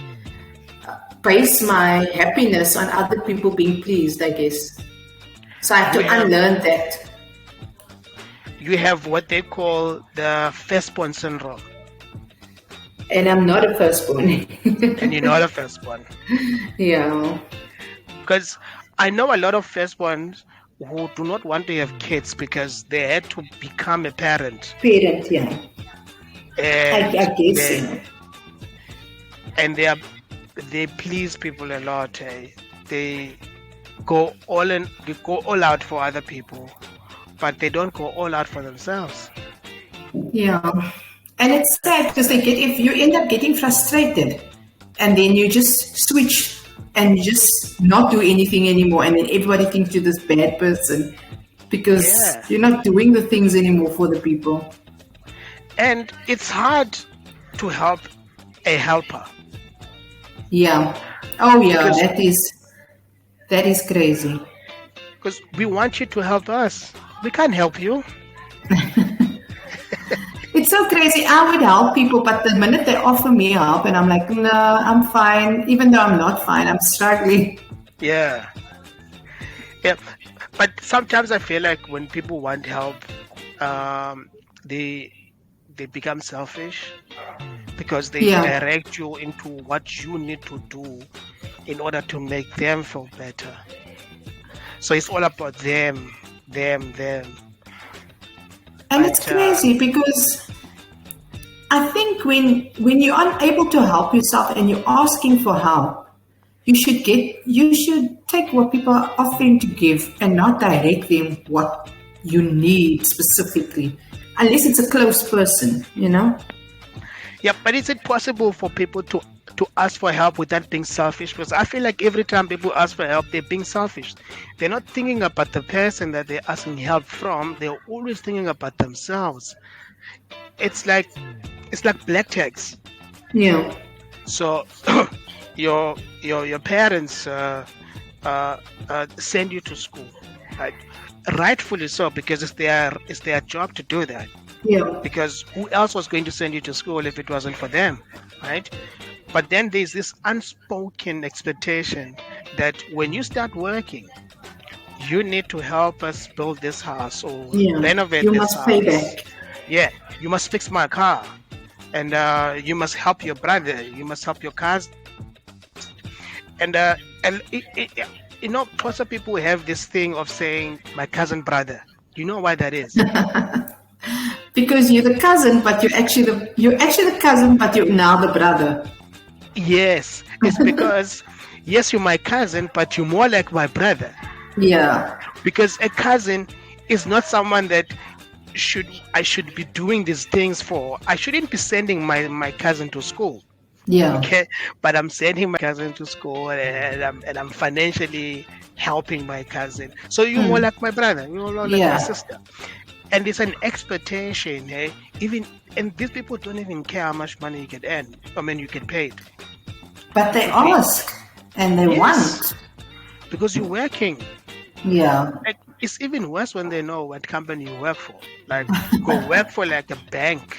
base my happiness on other people being pleased. I guess so. I have You to have unlearn that. you have what they call the firstborn syndrome, And I'm not a firstborn. and you're not a firstborn. Yeah. Because I know a lot of firstborns who do not want to have kids because they had to become a parent, Parent, yeah. and I guess, they and they please people a lot. They they go all out for other people, but they don't go all out for themselves. yeah. And it's sad because if you end up getting frustrated and then you just switch and you just not do anything anymore and then everybody thinks you're this bad person because Yeah, you're not doing the things anymore for the people. and it's hard to help a helper Yeah. Oh yeah, because that is crazy. we want you to help us. We can't help you. It's so crazy. I would help people, but the minute they offer me help and I'm like, no, I'm fine, even though I'm not fine, I'm struggling. Yeah, yeah. But sometimes I feel like when people want help, they become selfish because they Yeah. direct you into what you need to do in order to make them feel better. So it's all about them, them. And it's But crazy because I think when you're unable to help yourself and you're asking for help, you should take what people are offering to give and not direct them what you need specifically. Unless it's a close person, you know? yeah, but is it possible for people to ask for help without being selfish? Because I feel like every time people ask for help, they're being selfish. They're not thinking about the person that they're asking help from. They're always thinking about themselves. It's like black tax. Yeah. So your parents send you to school, right? Rightfully so, because it's their job to do that. Yeah. Because who else was going to send you to school if it wasn't for them, right? But then there's this unspoken expectation that when you start working, you need to help us build this house or Yeah. renovate You this must pay house. back. Yeah, you must fix my car, and you must help your brother. You must help your cousin, and you know, Xhosa people have this thing of saying my cousin brother. Do you know why that is? Because you're the cousin, but you're actually the cousin, but you're now the brother. Yes, it's because yes, you're my cousin, but you're more like my brother. Yeah. Because a cousin is not someone that I should be doing these things for. I shouldn't be sending my cousin to school. Yeah. Okay, but I'm sending my cousin to school, and I'm financially helping my cousin. So you're more like my brother, you're more like my Yeah. sister, and it's an expectation. Hey, even and these people don't even care how much money you get earn. I mean, you get paid. But they You pay, ask and they yes, want. because you're working. Yeah. Like, it's even worse when they know what company you work for. Like, go work for like a bank.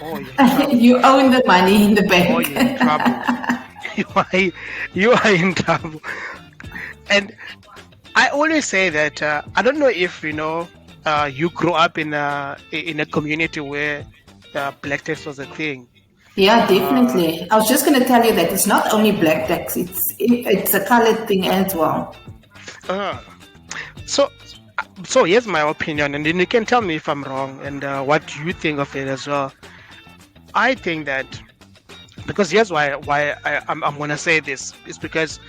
Oh, you're in trouble. You own the money in the Oh, bank. you're in trouble. You are, you are in trouble. And I always say that I don't know if you grew up in a community where black tax was a thing. Yeah, Uh, definitely. I was just going to tell you that it's not only black tax, it's a colored thing as well. uh, so so here's my opinion, and then you can tell me if I'm wrong and what you think of it as well. I think that because here's why I'm gonna say this is because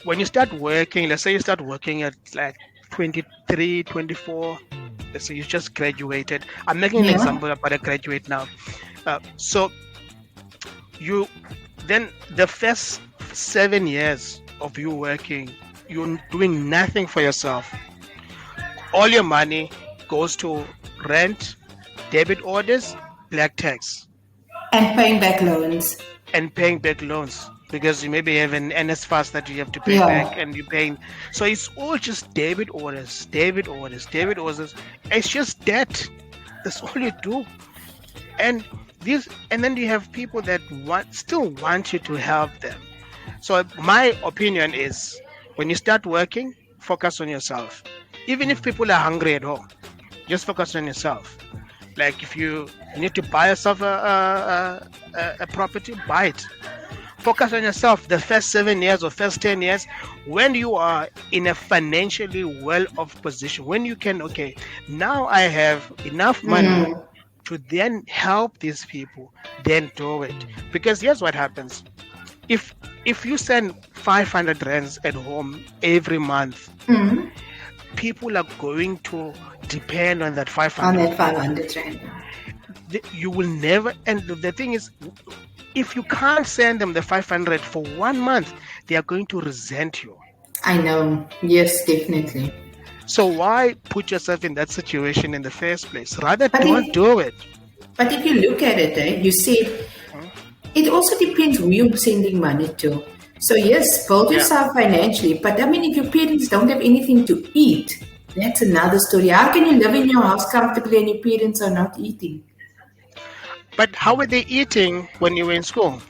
when you start working, let's say you start working at like 23, 24. Let's say you just graduated. I'm making an Yeah. example about a graduate now. So you then the first 7 years of you working, you're doing nothing for yourself. All your money goes to rent, debit orders, black tax, And paying back loans. and paying back loans because you maybe have an NSFAS that you have to pay back, Yeah. and you're paying. So it's all just debit orders, debit orders, debit orders. It's just debt. That's all you do. And and then you have people that still want you to help them. So my opinion is, when you start working, focus on yourself. Even if people are hungry at home, just focus on yourself. Like if you need to buy yourself a property, buy it. Focus on yourself the first 7 years or first 10 years, when you are in a financially well-off position, when you can, okay, now I have enough money to then help these people, then do it. Because here's what happens. If if you send 500 rands at home every month, people are going to depend on that On 500. that 500 rand. You will never, and the thing is, if you can't send them the 500 for 1 month, they are going to resent you. I know. Yes, definitely. So why put yourself in that situation in the first place? Rather, But don't do it. but if you look at it, you see, it also depends who you're sending money to. So yes, build Yeah. yourself financially. But I mean, if your parents don't have anything to eat, that's another story. How can you live in your house comfortably and your parents are not eating? But how were they eating when you were in school?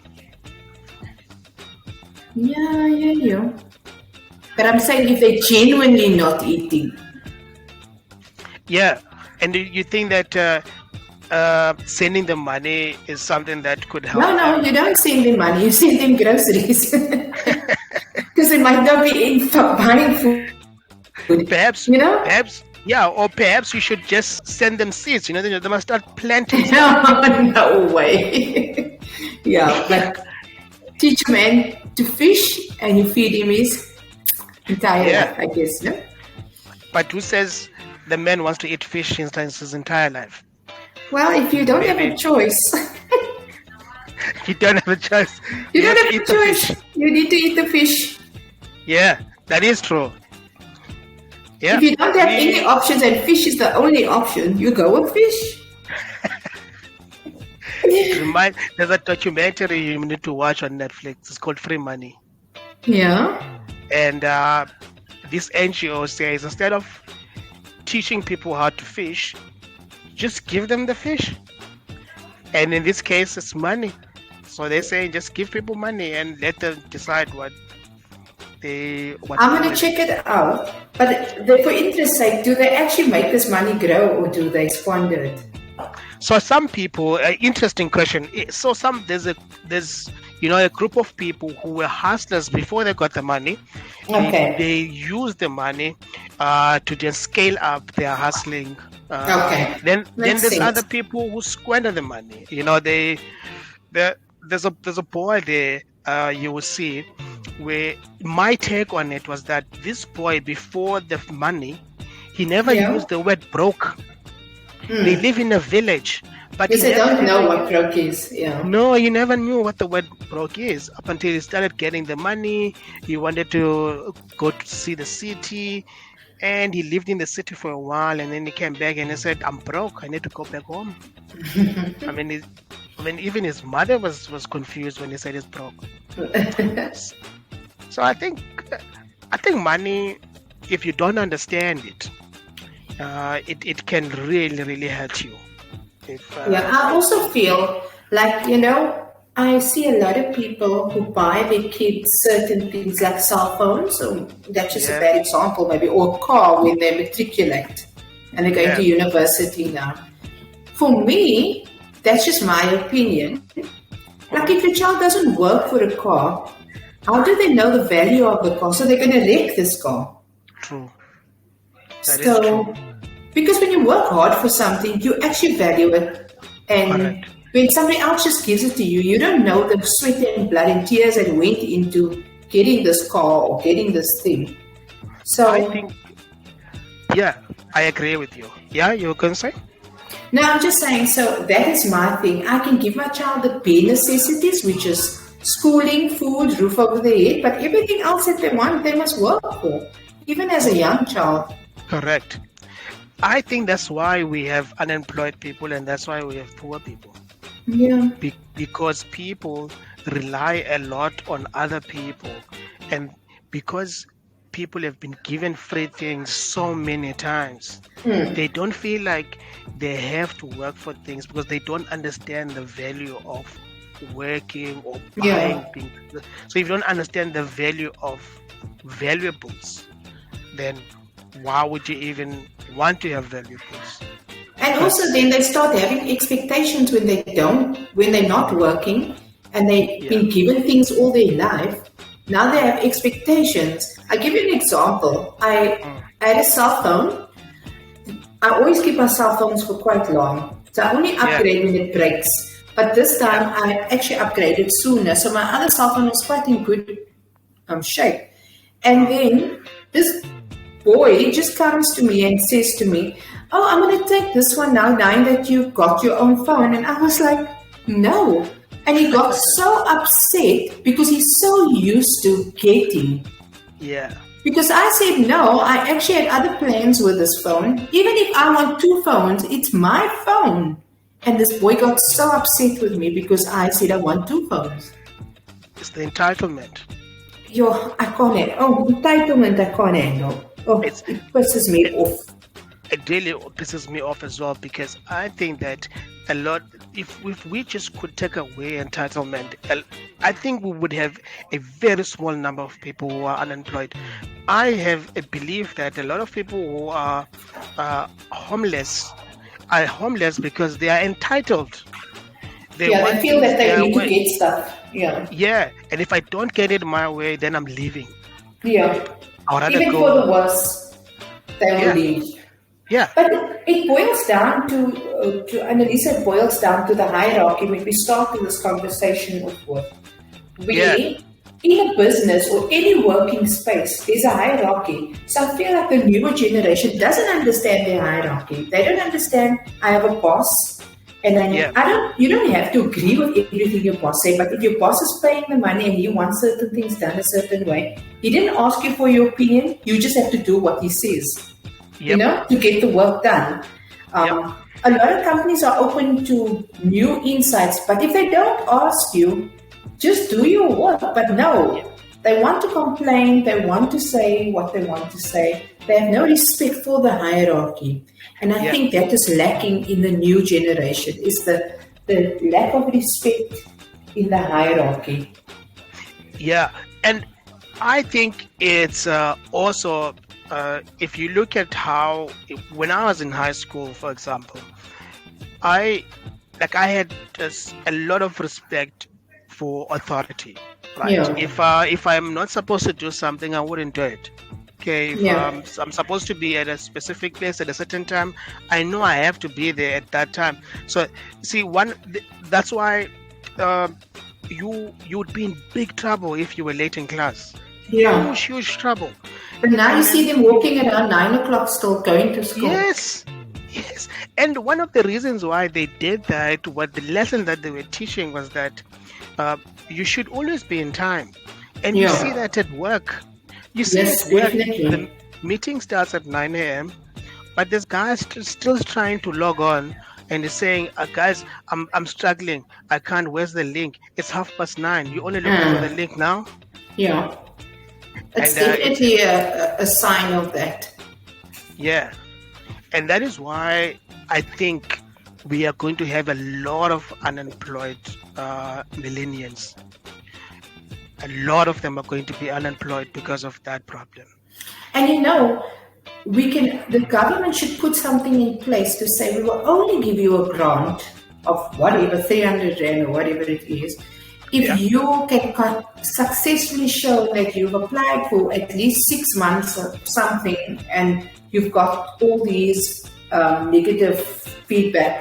Yeah. But I'm saying if they're genuinely not eating. Yeah. And do you think that sending them money is something that could help No, them? you don't send them money. You send them groceries. Because they might not be in buying food. Perhaps, You know? yeah, or perhaps you should just send them seeds. They must start planting. No way. Yeah, but teach a man to fish and you feed him his entire Yeah. life, I guess, no? But who says the man wants to eat fish his entire life? Well, if you don't have a Maybe. choice, You don't have a choice. you don't have have to a eat the choice. fish. You need to eat the fish. Yeah, that is true. Yeah. If you don't have any options and fish is the only option, you go with fish. There's a documentary you need to watch on Netflix. It's called Free Money. Yeah. And this NGO says, instead of teaching people how to fish, just give them the fish. And in this case, it's money. So they say just give people money and let them decide what I'm going to check it out. But for interest's sake, do they actually make this money grow or do they squander it? So some people, interesting question. So there's a group of people who were hustlers before they got the money. Okay. They use the money to just scale up their hustling. Okay. Then Makes there's sense. other people who squander the money. There's a boy there you will see, where my take on it was that this boy, before the money, he never used the word broke. They live in a village, but he Because I never don't ever know what knew. broke is. Yeah. No, he never knew what the word broke is up until he started getting the money. He wanted to go to see the city, and he lived in the city for a while, and then he came back and he said, "I'm broke. I need to go back home." I mean, even his mother was confused when he said he's broke. S- So I think money, if you don't understand it, it can really really hurt you. If Yeah, I also feel like, I see a lot of people who buy their kids certain things like cell phones, or that's just a yeah, bad example maybe, or a car when they matriculate and they're going to yeah, university now. For me, that's just my opinion. Like if mhm, your child doesn't work for a car, how do they know the value of the car? So they're going to wreck this car. true. That is true. So, because when you work hard for something, you actually value it. And Correct. when somebody else just gives it to you, you don't know the sweat and blood and tears that went into getting this car or getting this thing. I So, think, yeah, I agree with you. Yeah, you can say? now I'm just saying, so that is my thing. I can give my child the bare necessities, which is schooling, food, roof over their head, but everything else that they want, they must work for, even as a young child. Correct. I think that's why we have unemployed people and that's why we have poor people. Yeah. Because people rely a lot on other people, and because people have been given free things so many times, Hmm. they don't feel like they have to work for things because they don't understand the value of working or buying Yeah. things. So if you don't understand the value of valuables, then why would you even want to have valuables? And also, Because then they start having expectations when they're not working, and they've yeah, been given things all their life. Now they have expectations. I'll give you an example. mm, I had a cell phone. I always keep my cell phones for quite long. So I only yeah, upgrade when it breaks. But this yeah, time I actually upgraded sooner. So my other cell phone was quite in good shape. And mm, then this boy just comes to me and says to me, "Oh, I'm going to take this one now that you've got your own phone." And I was like, "No." And he got so upset because he's so used to getting. yeah, Because I said, "No, I actually had other plans with this phone. Even if I want two phones, it's my phone." And this boy got so upset with me because I said I want two phones. it's the entitlement. Yo, I can't handle. Oh, entitlement, I can't handle. Oh, It's it pisses me it, off. it really pisses me off as well because I think that a lot. If we just could take away entitlement, I think we would have a very small number of people who are unemployed. I have a belief that a lot of people who are homeless are homeless because they are entitled. They Yeah, they want feel things that they their need to way. get stuff. Yeah. Yeah, and if I don't get it my way, then I'm leaving. Yeah. I'd rather Even for the go. worst, they will Yeah, leave. yeah, But it boils down to Annalisa, it boils down to the hierarchy when we start this conversation of work. yeah, We, in a business or any working space, there's a hierarchy. So I feel like the newer generation doesn't understand their hierarchy. They don't understand I have a boss, and then yeah, you don't have to agree with everything your boss say, but if your boss is paying the money and he wants certain things done a certain way, he didn't ask you for your opinion, you just have to do what he says, yep, to get the work done. yep, A lot of companies are open to new insights, but if they don't ask you, just do your work. But yeah, no, they want to complain, they want to say what they want to say, they have no respect for the hierarchy. And I yeah, think that is lacking in the new generation, is the lack of respect in the hierarchy. yeah. And I think it's also if you look at how when I was in high school, for example, I I had just a lot of respect for authority, right? Yeah, If I'm not supposed to do something, I wouldn't do it. Okay, if yeah, I'm supposed to be at a specific place at a certain time, I know I have to be there at that time. So see, that's why uh, you would be in big trouble if you were late in class. yeah. Huge trouble. But now you And see then them walking around 9 o'clock still going to school. yes, Yes, and one of the reasons why they did that, what the lesson that they were teaching was that uh, you should always be in time, and you see Yeah. that at work. You see at Yes, work, the definitely. meeting starts at 9 a.m., but this guy is still trying to log on and is saying, guys, I'm struggling. I can't. Where's the link? It's 9:30. You're only looking for the Mm, link now, yeah. It's and it's definitely a sign of that. yeah, and that is why I think we are going to have a lot of unemployed millennials. A lot of them are going to be unemployed because of that problem. And the government should put something in place to say we will only give you a grant of whatever, 300 Rand or whatever it is, if Yeah, you can successfully show that you've applied for at least 6 months or something and you've got all these negative feedback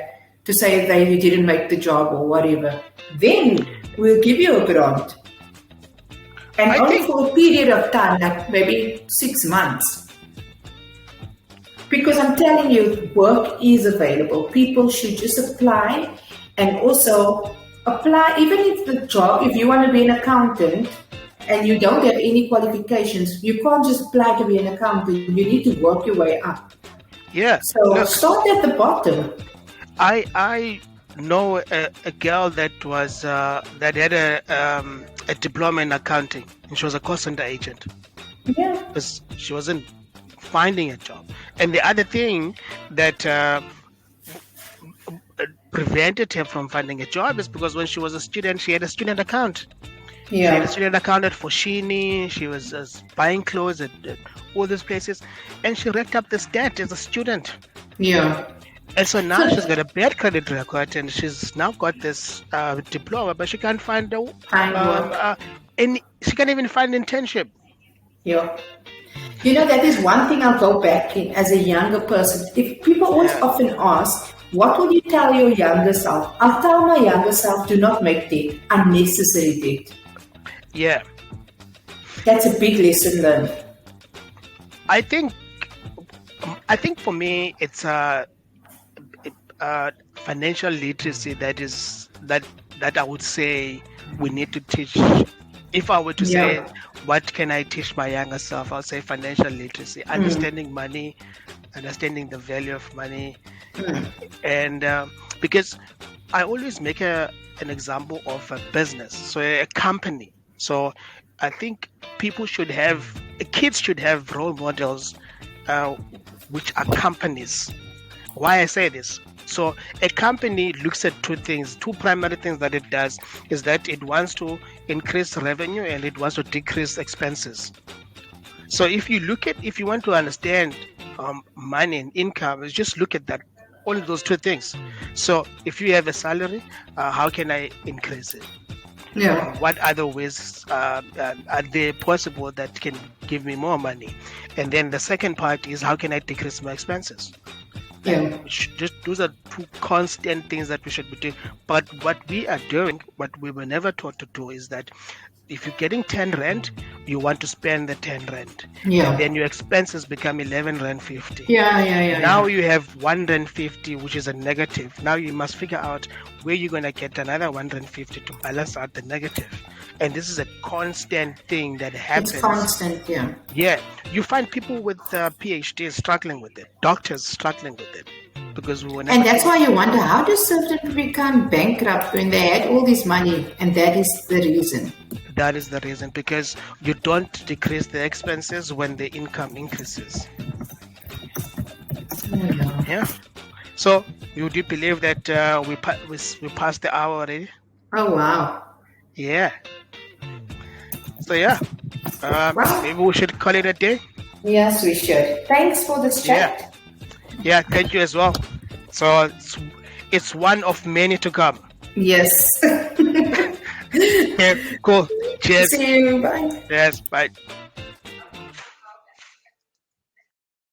to say that you didn't make the job or whatever, then we'll give you a grant. And I only think for a period of time, like maybe 6 months. Because I'm telling you, work is available. People should just apply and also apply, even if the job, if you want to be an accountant and you don't have any qualifications, you can't just apply to be an accountant. You need to work your way up. yeah. So Look, start at the bottom. I know a girl that was that had a diploma in accounting, and she was a call center agent Yeah. because she wasn't finding a job. And the other thing that prevented her from finding a job is because when she was a student, she had a student account. She had a Yeah. student account at Foschini. She was buying clothes at all these places, and she racked up this debt as a student. Yeah. And so now she's So, got a bad credit record, and she's now got this diploma, but she can't find find work. any. She can't even find an internship. Yeah. That is one thing I'll go back in as a younger person. If people always Yeah, often ask, what will you tell your younger self? I'll tell my younger self, do not make debt, unnecessary debt. yeah. That's a big lesson learned. I think, for me, it's financial literacy that I would say we need to teach. If I were to say, Yeah. what can I teach my younger self? I'll say financial literacy, understanding money, understanding the value of money, and because I always make an example of a business, so a company. So I think kids should have role models, uh, which are companies. Why I say this? So a company looks at two primary things that it does is that it wants to increase revenue and it wants to decrease expenses. So if you want to understand money and income, is just look at that, only those two things. So if you have a salary, how can I increase it? Yeah. What other ways are there possible that can give me more money? And then the second part is, how can I decrease my expenses? And Yeah. just those are two constant things that we should be doing. But what we are doing, what we were never taught to do, is that if you're getting 10 rand, you want to spend the 10 rand, and Yeah. then your expenses become 11 rand 50. Yeah. Yeah. Yeah. Now Yeah. you have 1 rand 50, which is a negative. Now you must figure out where you're going to get another 1 rand 50 to balance out the negative. And this is a constant thing that happens. It's constant. Yeah. Yeah, you find people with PhDs struggling with it, doctors struggling with it, because we were never And that's taught. why you wonder, how does certain people become bankrupt when they had all this money? And that is the reason. That is the reason, because you don't decrease the expenses when the income increases. Oh, yeah. Yeah. So, you do believe that we passed the hour already? Oh, wow. Yeah. So yeah, Well, maybe we should call it a day. yes, we should. Thanks for this chat. Yeah. Thank you as well. So it's one of many to come. Yes. Yeah, cool. Cheers. See you. Bye. Yes. Bye.